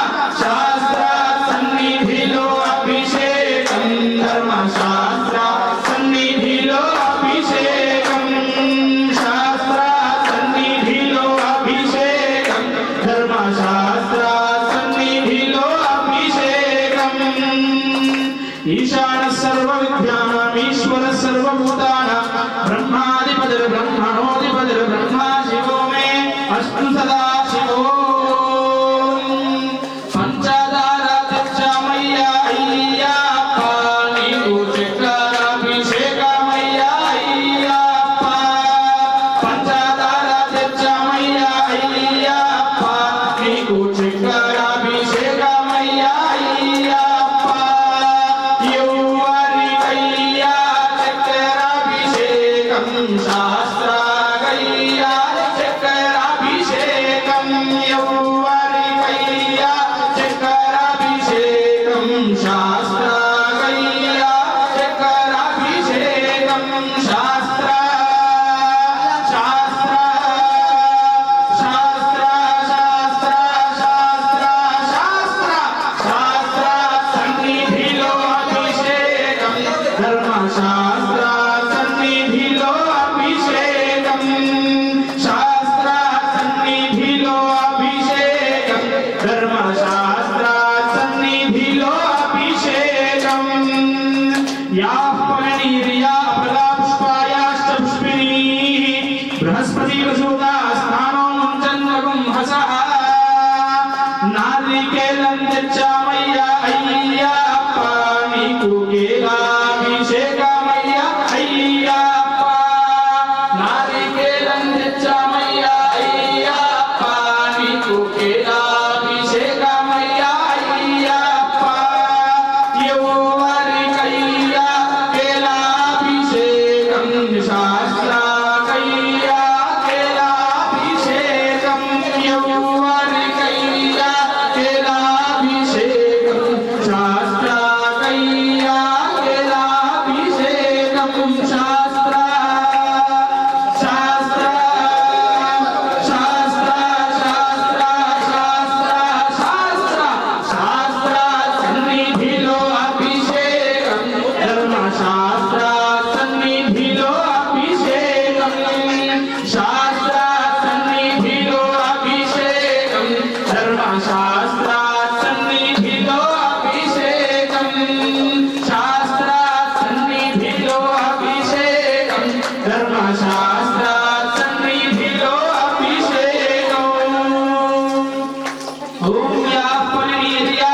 శాస్త్ర సన్నిధిలో అభిషేకం ధర్మశాస్త్ర సన్నిధిలో అభిషేకం శాస్త్ర సన్నిధిలో అభిషేకం ధర్మశాస్త్ర సన్నిధిలో అభిషేకం ఈశాన సర్వ విద్యానాం ఈశ్వర సర్వభూతానాం బ్రహ్మాధిపతిర్ బ్రహ్మణోధిపతిర్ బ్రహ్మా శివో మే అస్తు సదా శివో పంచదార తెచ్చామయ్యా అయ్యప్ప నీకు చక్రాభిషేకమయ్యా అయ్యప్ప పంచదార తెచ్చామయ్యా అయ్యప్ప నీకు చక్రాభిషేకమయ్యా అయ్యప్ప యౌవరికయ్యా చక్రాభిషేకం శాస్త్రాకయ్యా చక్రాభిషేకం యౌవరికయ్యా చక్రాభిషేకం శాస్త్రాకయ్యా చక్రాభిషేకం శాస్త్ర శాస్త్ర శాస్త్ర శాస్త్ర శాస్త్ర శాస్త్ర శాస్త్ర సన్నిధిలో అభిషేకం ధర్మశాస్త్ర సన్నిధిలో అభిషేకం శాస్త్ర సన్నిధిలో అభిషేకం ధర్మశాస్త్ర సన్నిధిలో అభిషేకం యాః పలనీర్యా ఫలాపుష్పాయాశ్చ పుష్పిణీః బృహస్పతి వసూదా స్థానో ముంచన్వగం హసః నారికేలం తెచ్చామయ్యా అయ్యప్ప నీకు కేలాభిషేకమయ్యా అయ్యప్ప నారికేలం తెచ్చామయ్యా అయ్యప్ప నీకు కేలాభిషేకమయ్యా అయ్యప్ప యౌవరికయ్యా కేలాభిషేకం శాస్త్రాకయ్యా కేలాభిషేకం యౌవరికయ్యా కేలాభిషేకం శాస్త్రాకయ్యా కేలాభిషేకం శాస్త్ర శాస్త్ర శాస్త్ర శాస్త్ర శాస్త్ర శాస్త్ర శాస్త్ర సన్నిధిలో అభిషేకం ధర్మశాస్త్ర సన్నిధిలో అభిషేకం శాస్త్ర సన్నిధిలో అభిషేకం ధర్మశాస్త్ర సన్నిధిలో అభిషేకం శాస్త్ర సన్నిధిలో అభిషేకం ధర్మశాస్త్ర సన్నిధిలో అభిషేకం ఓం యా పలనీర్యా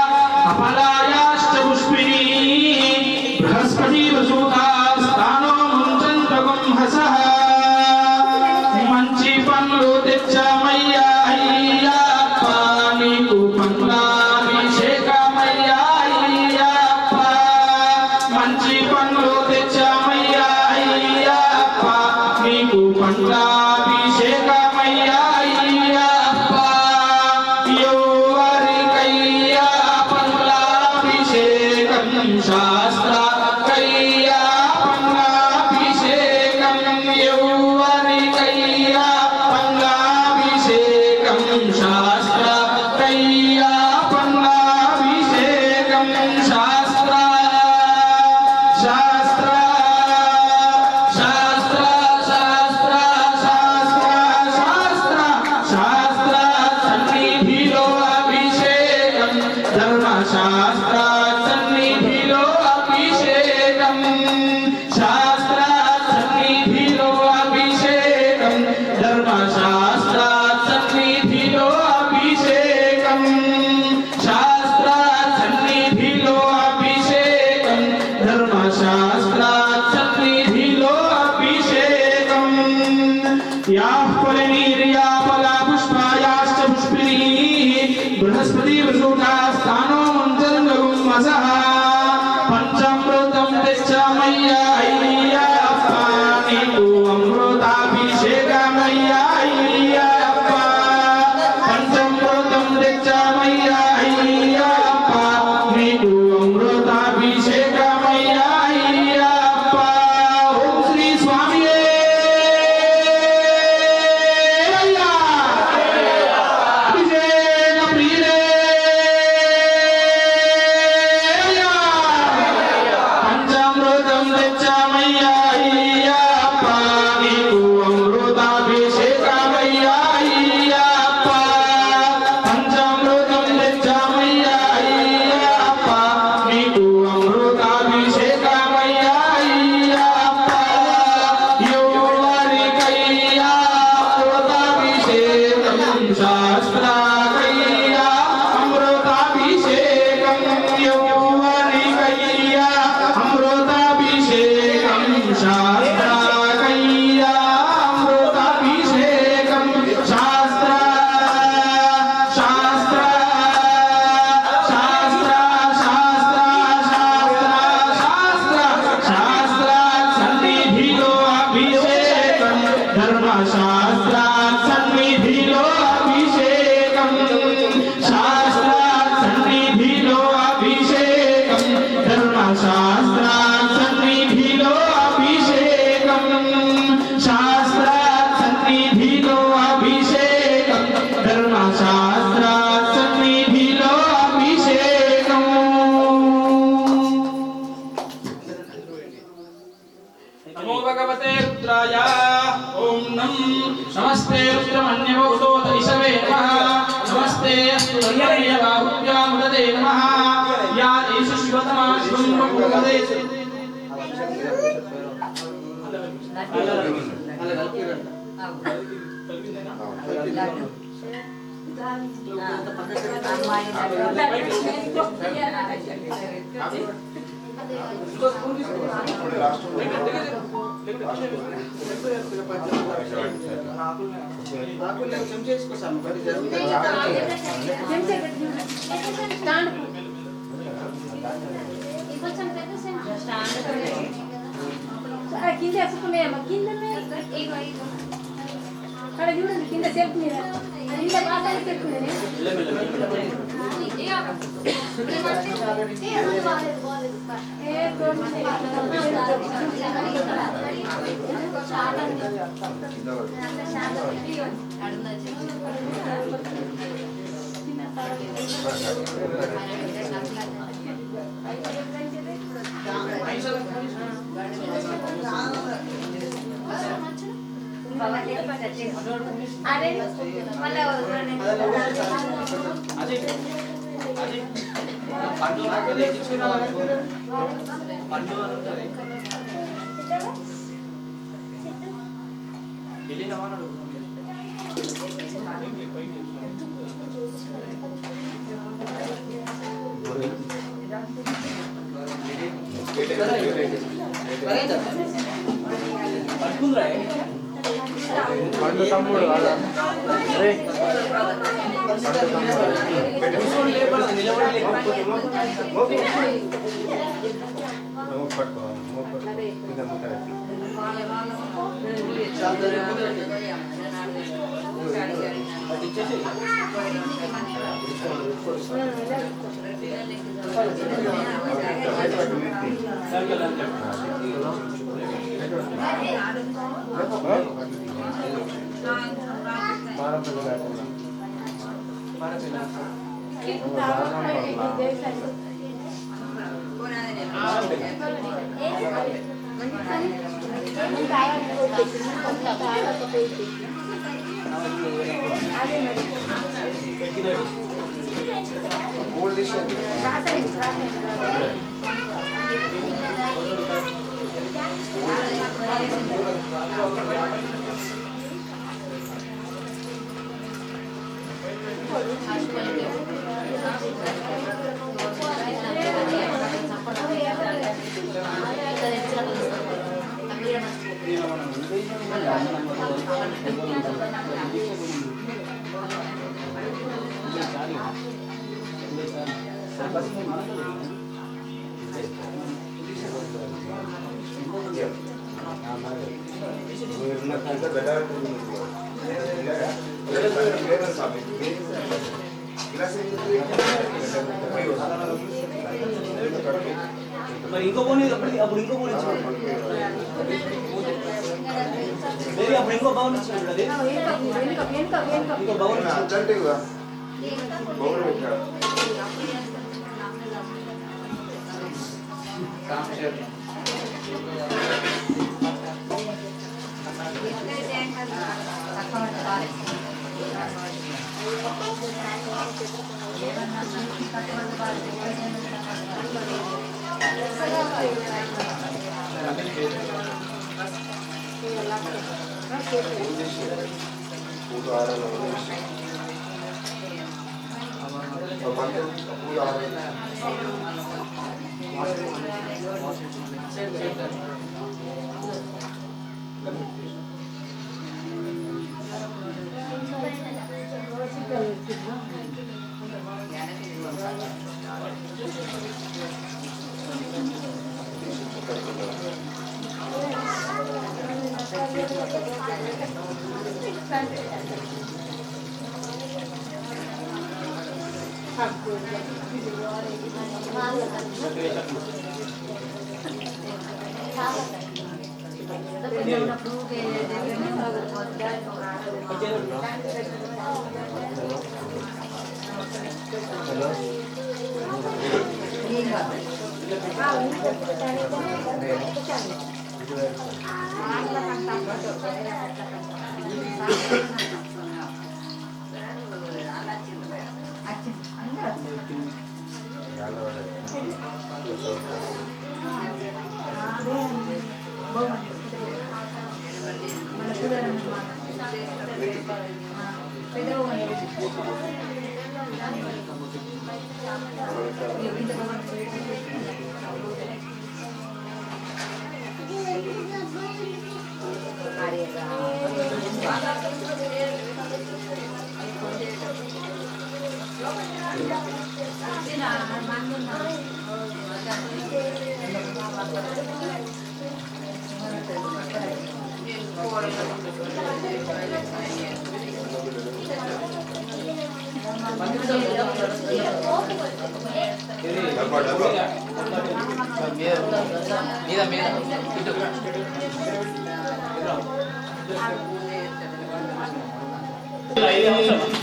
అపలాయాశ్చ పుష్పిణీః బృహస్పతి వసూదా స్థానో ముంచన్వగం హసః మంచి పండ్లు తెచ్చామయ్యా అయ్యప్ప నీకు పండ్లాభిషేకమయ్యా అయ్యప్ప మంచి పండ్లు తెచ్చామయ్యా అయ్యప్ప నీకు పండ్లాభిషేకమయ్యా అయ్యప్ప యౌవరికయ్యా పండ్లాభిషేకం శాస్త్రాకయ్యా పండ్లాభిషేకం యౌవరికయ్యా పండ్లాభిషేకం శాస్త్రాకయ్యా పండ్లాభిషేకం శాస్త్ర శాస్త్ర శాస్త్ర శాస్త్ర శాస్త్ర శాస్త్ర శాస్త్ర సన్నిధిలో అభిషేకం ధర్మశాస్త్ర సన్నిధిలో అభిషేకం శాస్త్ర సన్నిధిలో అభిషేకం ధర్మశాస్త్ర సన్నిధిలో అభిషేకం శాస్త్ర సన్నిధిలో అభిషేకం ధర్మశాస్త్ర సన్నిధిలో అభిషేకం యాః పలనీర్యా ఫలాపుష్పాయాశ్చ పుష్పిణీః బృహస్పతి వసూదా స్థానో ముంచన్వగం హసః పంచామృతం తెచ్చామయ్యా అయ్యప్ప నీకు అమృతాభిషేకమయ్యా అయ్యప్ప शास्त्राकैया अमृताभिषेकं यौवनिकैया अमृताभिषेकं शास्त्राकैया अमृताभिषेकं शास्त्र शास्त्र शास्त्र शास्त्र शास्त्र शास्त्र सन्निधिलो अभिषेकं धर्मशास्त्र सन्निधिलो अभिषेकं शास्त्र सन्निधिलो अभिषेकं धर्मशास्त्र सन्निधिलो अभिषेकं शास्त्र सन्निधिलो अभिषेकं धर्मशास्त्र सन्निधिलो अभिषेकं नमो भगवते रुद्राय ओम नम नमस्ते रुद्रमन्यवोदोत इषवे नमः नमस्ते अस्तु धन्यवाहुभ्यामुदते नमः या एषु शिवतमा शिवं बभूवदे
కింద వేసుకున్నాయమ్మా కింద అక్కడ చూడండి కింద సెల్ఫ్ మీద కింద మాట్లాడి పెట్టుకున్నాను అరే మళ్ళీ
పండు తమ్ముడు వాడా అరే
మరి ఇంకో పోనీ అప్పుడు ఇంకో పోనీ అప్పుడు ఇంకో భవన్ ఇచ్చాడు ఇంకో భవన్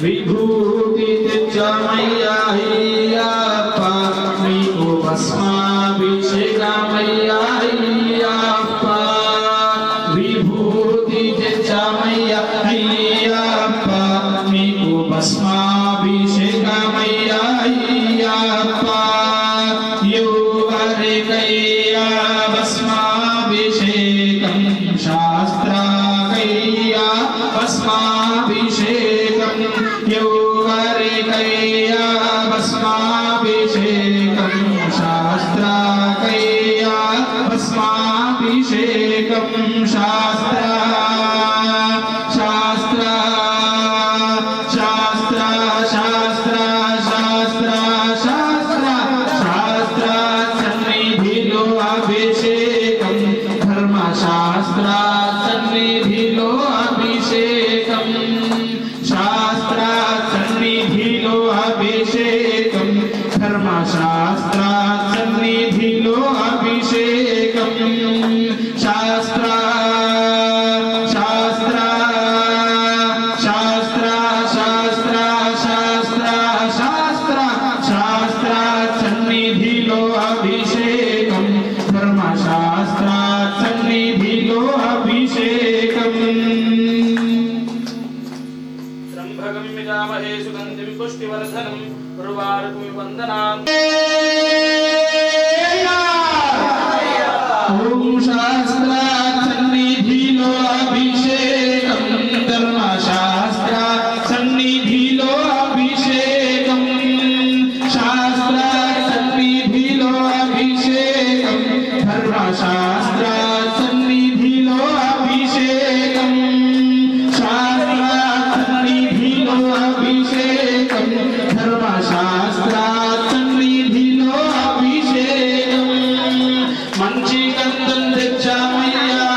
विभूति मैया हियप्प नीकु भस्माभिषेक मैया हियप्प विभूति मैया हियप्प नीकु भस्माभिषेक मैया हियप्प युवरिकैया भस्माभिषेकं शास्त्रकैया भस्माभिषेकं यौवरिकैया भस्माभिषेकं शास्त्रकैया भस्माभिषेकं शास्त्र शास्त्र शास्त्र शास्त्र शास्त्र शास्त्र शास्त्र सन्निधिलो अभिषेकं धर्मशास्त्र सन्निधिलो अभिषेकं शास्त्र सन्निधिलो अभिषेकं धर्मशास्त्र सन्निधिलो अभिषेकं शास्त्र शास्त्र शास्त्र शास्त्र शास्त्र शास्त्र शास्त्र सन्निधिलो अभिषेकं धर्मशास्त्र सन्निधिलो अभिषेकं त्र्यंबकं यजामहे सुगन्धिं पुष्टिवर्धनं उर्वारुकमिव वन्दनाम् ॐ शास्त्र सन्निधिलो अभिषेकं धर्मशास्त्र सन्निधिलो अभिषेकं शास्त्र सन्निधिलो अभिषेकं धर्मशास्त्र सन्निधिलो अभिषेकं शास्त्र सन्निधिलो अभिषेकं धर्मशास्त्र सन्निधिलो अभिषेकं మంచి గంధం తెచ్చామయ్యా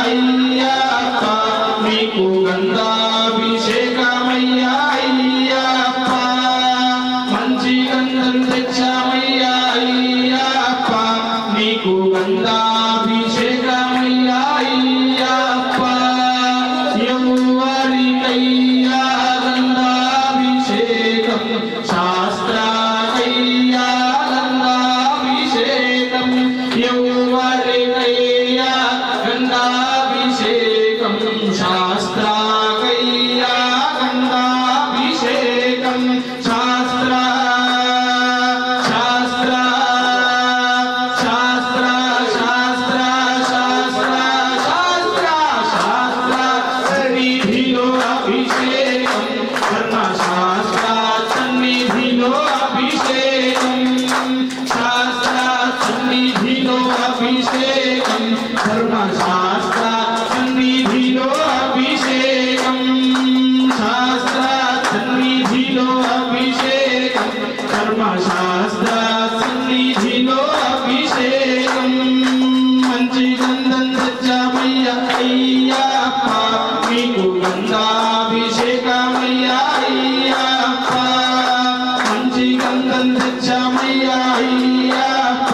అయ్యప్ప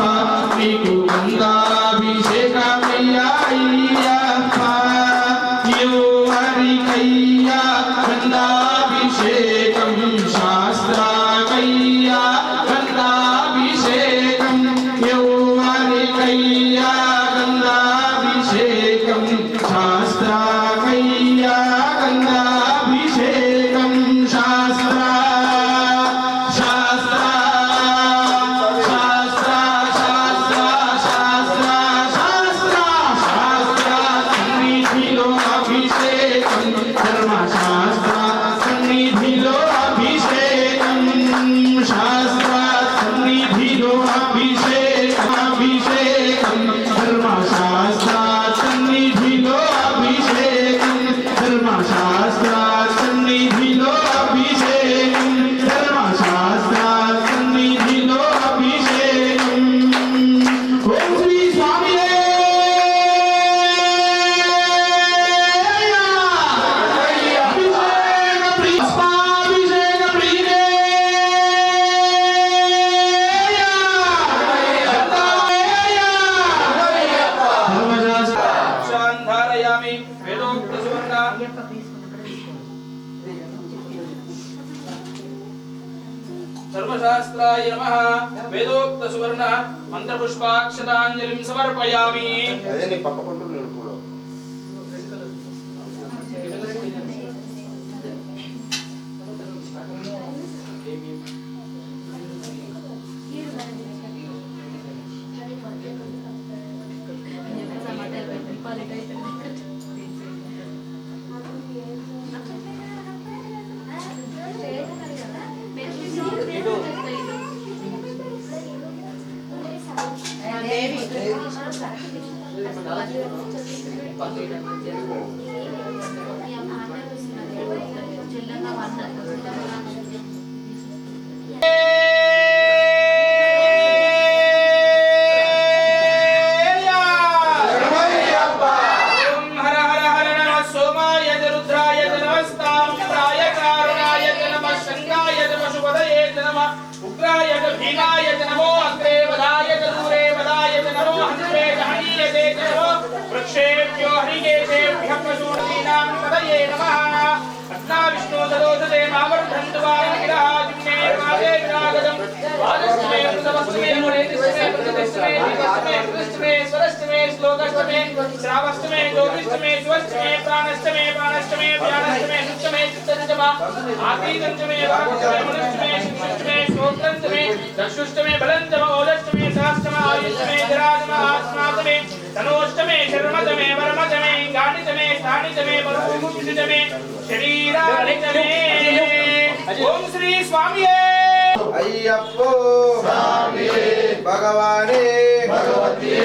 నీకు గంగాభిషేకమయ్యప్ప యువరికయ్యా గంగాభిషేకం శాస్త్రాకయ్యా గంగాభిషేకం యువరికయ్యా గంగాభిషేకం శాస్త్రాకయ్యా గంగాభిషేకం శాస్త్ర శాస్త్ర శాస్త్ర శాస్త్ర శాస్త్ర శాస్త్ర శాస్త్ర సన్నిధిలో అభిషేకం ధర్మశాస్త్ర సన్నిధిలో అభిషేకం శాస్త్ర సన్నిధిలో అభిషేకం అభిషేకం ధర్మశాస్త్ర సన్నిధిలో అభిషేకం ధర్మశాస్త్ర సన్నిధిలో అభిషేకం ధర్మశాస్త్ర సన్నిధిలో అభిషేకం ఓం శ్రీ స్వామియే అభిషేక ప్రియ పుష్పాభిషేక ప్రియే ధారయామి వేదోక్త సువర్ణ సర్వశాస్త్రాయ నమః వేదోక్త సువర్ణ మంత్రపుష్పాక్షతాంజలిం సమర్పయామి
అదే నీ పక్క పంటలు నిలుపులో
वृक्षेभ्यो हरिकेशेभ्यः पशूनां पदये नमः विष्णु सदोषते मावर्धन्तु वारगिराजुम्ने वादे विरागदं वादस्तमे कृतवस्तमे मुनेतिस्तमे प्रतिष्ठमे दीपस्तमे प्रतिष्ठमे स्वरस्तमे श्लोकस्तमे श्रावस्तमे ज्योतिस्तमे शिवस्तमे प्राणस्तमे प्राणस्तमे व्यानस्तमे सुस्तमे चित्तन्तमे आतीतन्तमे वाक्तमे मनुष्यमे शिक्षस्तमे श्रोत्रन्तमे दक्षुष्टमे बलन्तमे ओदस्तमे सहस्तमे आयुष्टमे जराजमे आत्मातमे तनोष्टमे शर्मतमे वरमतमे गानितमे स्थानितमे वरुमुक्षितमे शरीरानितमे ओम श्री स्वामिये
అయ్యప్పో స్వామియే భగవానే భగవతియే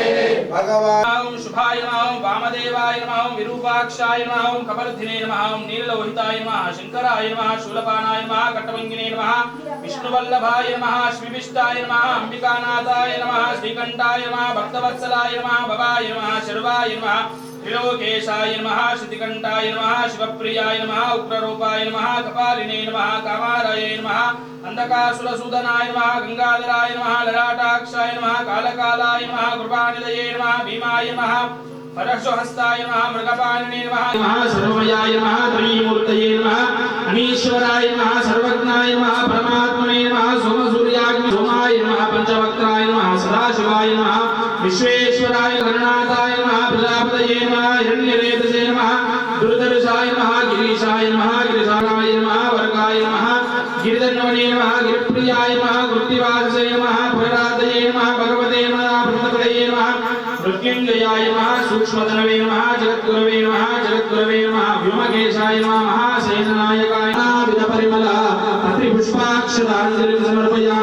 భగవాన్
ओम शुभाय नमः ओम वामदेवाय नमः ओम विरूपाक्षाय नमः ओम कमलधिने नमः ओम नीललोहिताय नमः शंकराय नमः शूलपानाय नमः कट्टमंगिने नमः विष्णुवल्लभाय नमः श्रीविष्टाय नमः अंबिकानाथाय नमः श्रीकंठाय नमः भक्तवत्सलाय नमः भवाय नमः शर्वाय नमः त्रिलोकेशाय नमः श्रुतिकंठाय नमः शिवप्रियाय नमः उग्ररूपाय नमः कपालिने नमः कामाराय नमः अंधकासुरसूदनाय नमः गंगाधराय नमः ललाटाक्षाय नमः कालकालाय नमः कृपानिधये नमः भीमाय नमः परशुहस्ताय नमः मृगपाणिने नमः सर्वमयाय नमः त्रयीमूर्तये नमः अनीश्वराय नमः सर्वज्ञाय नमः परमात्मने नमः सोमसूर्याग्नि सोमाय नमः पंचवक्त्राय नमः सदाशिवाय नमः विश्वेश्वराय गणनाथाय नमः प्रजापतये नमः हिरण्यरेतसे नमः दुर्धर्षाय नमः गिरीशाय नमः गिरिशाय नमः वर्गाय नमः गिरिधन्वने नमः गिरिप्रियाय नमः गुरुतिवाससे नमः पुरराधये नमः भगवते नमः प्रतपदये नमः मृत्युंजयाय नमः सूक्ष्मतनवे नमः जगद्गुरवे नमः व्योमकेशाय नमः महासेननायकाय नमः विदपरिमल अत्रिपुष्पाक्षतांजलिं समर्पयामि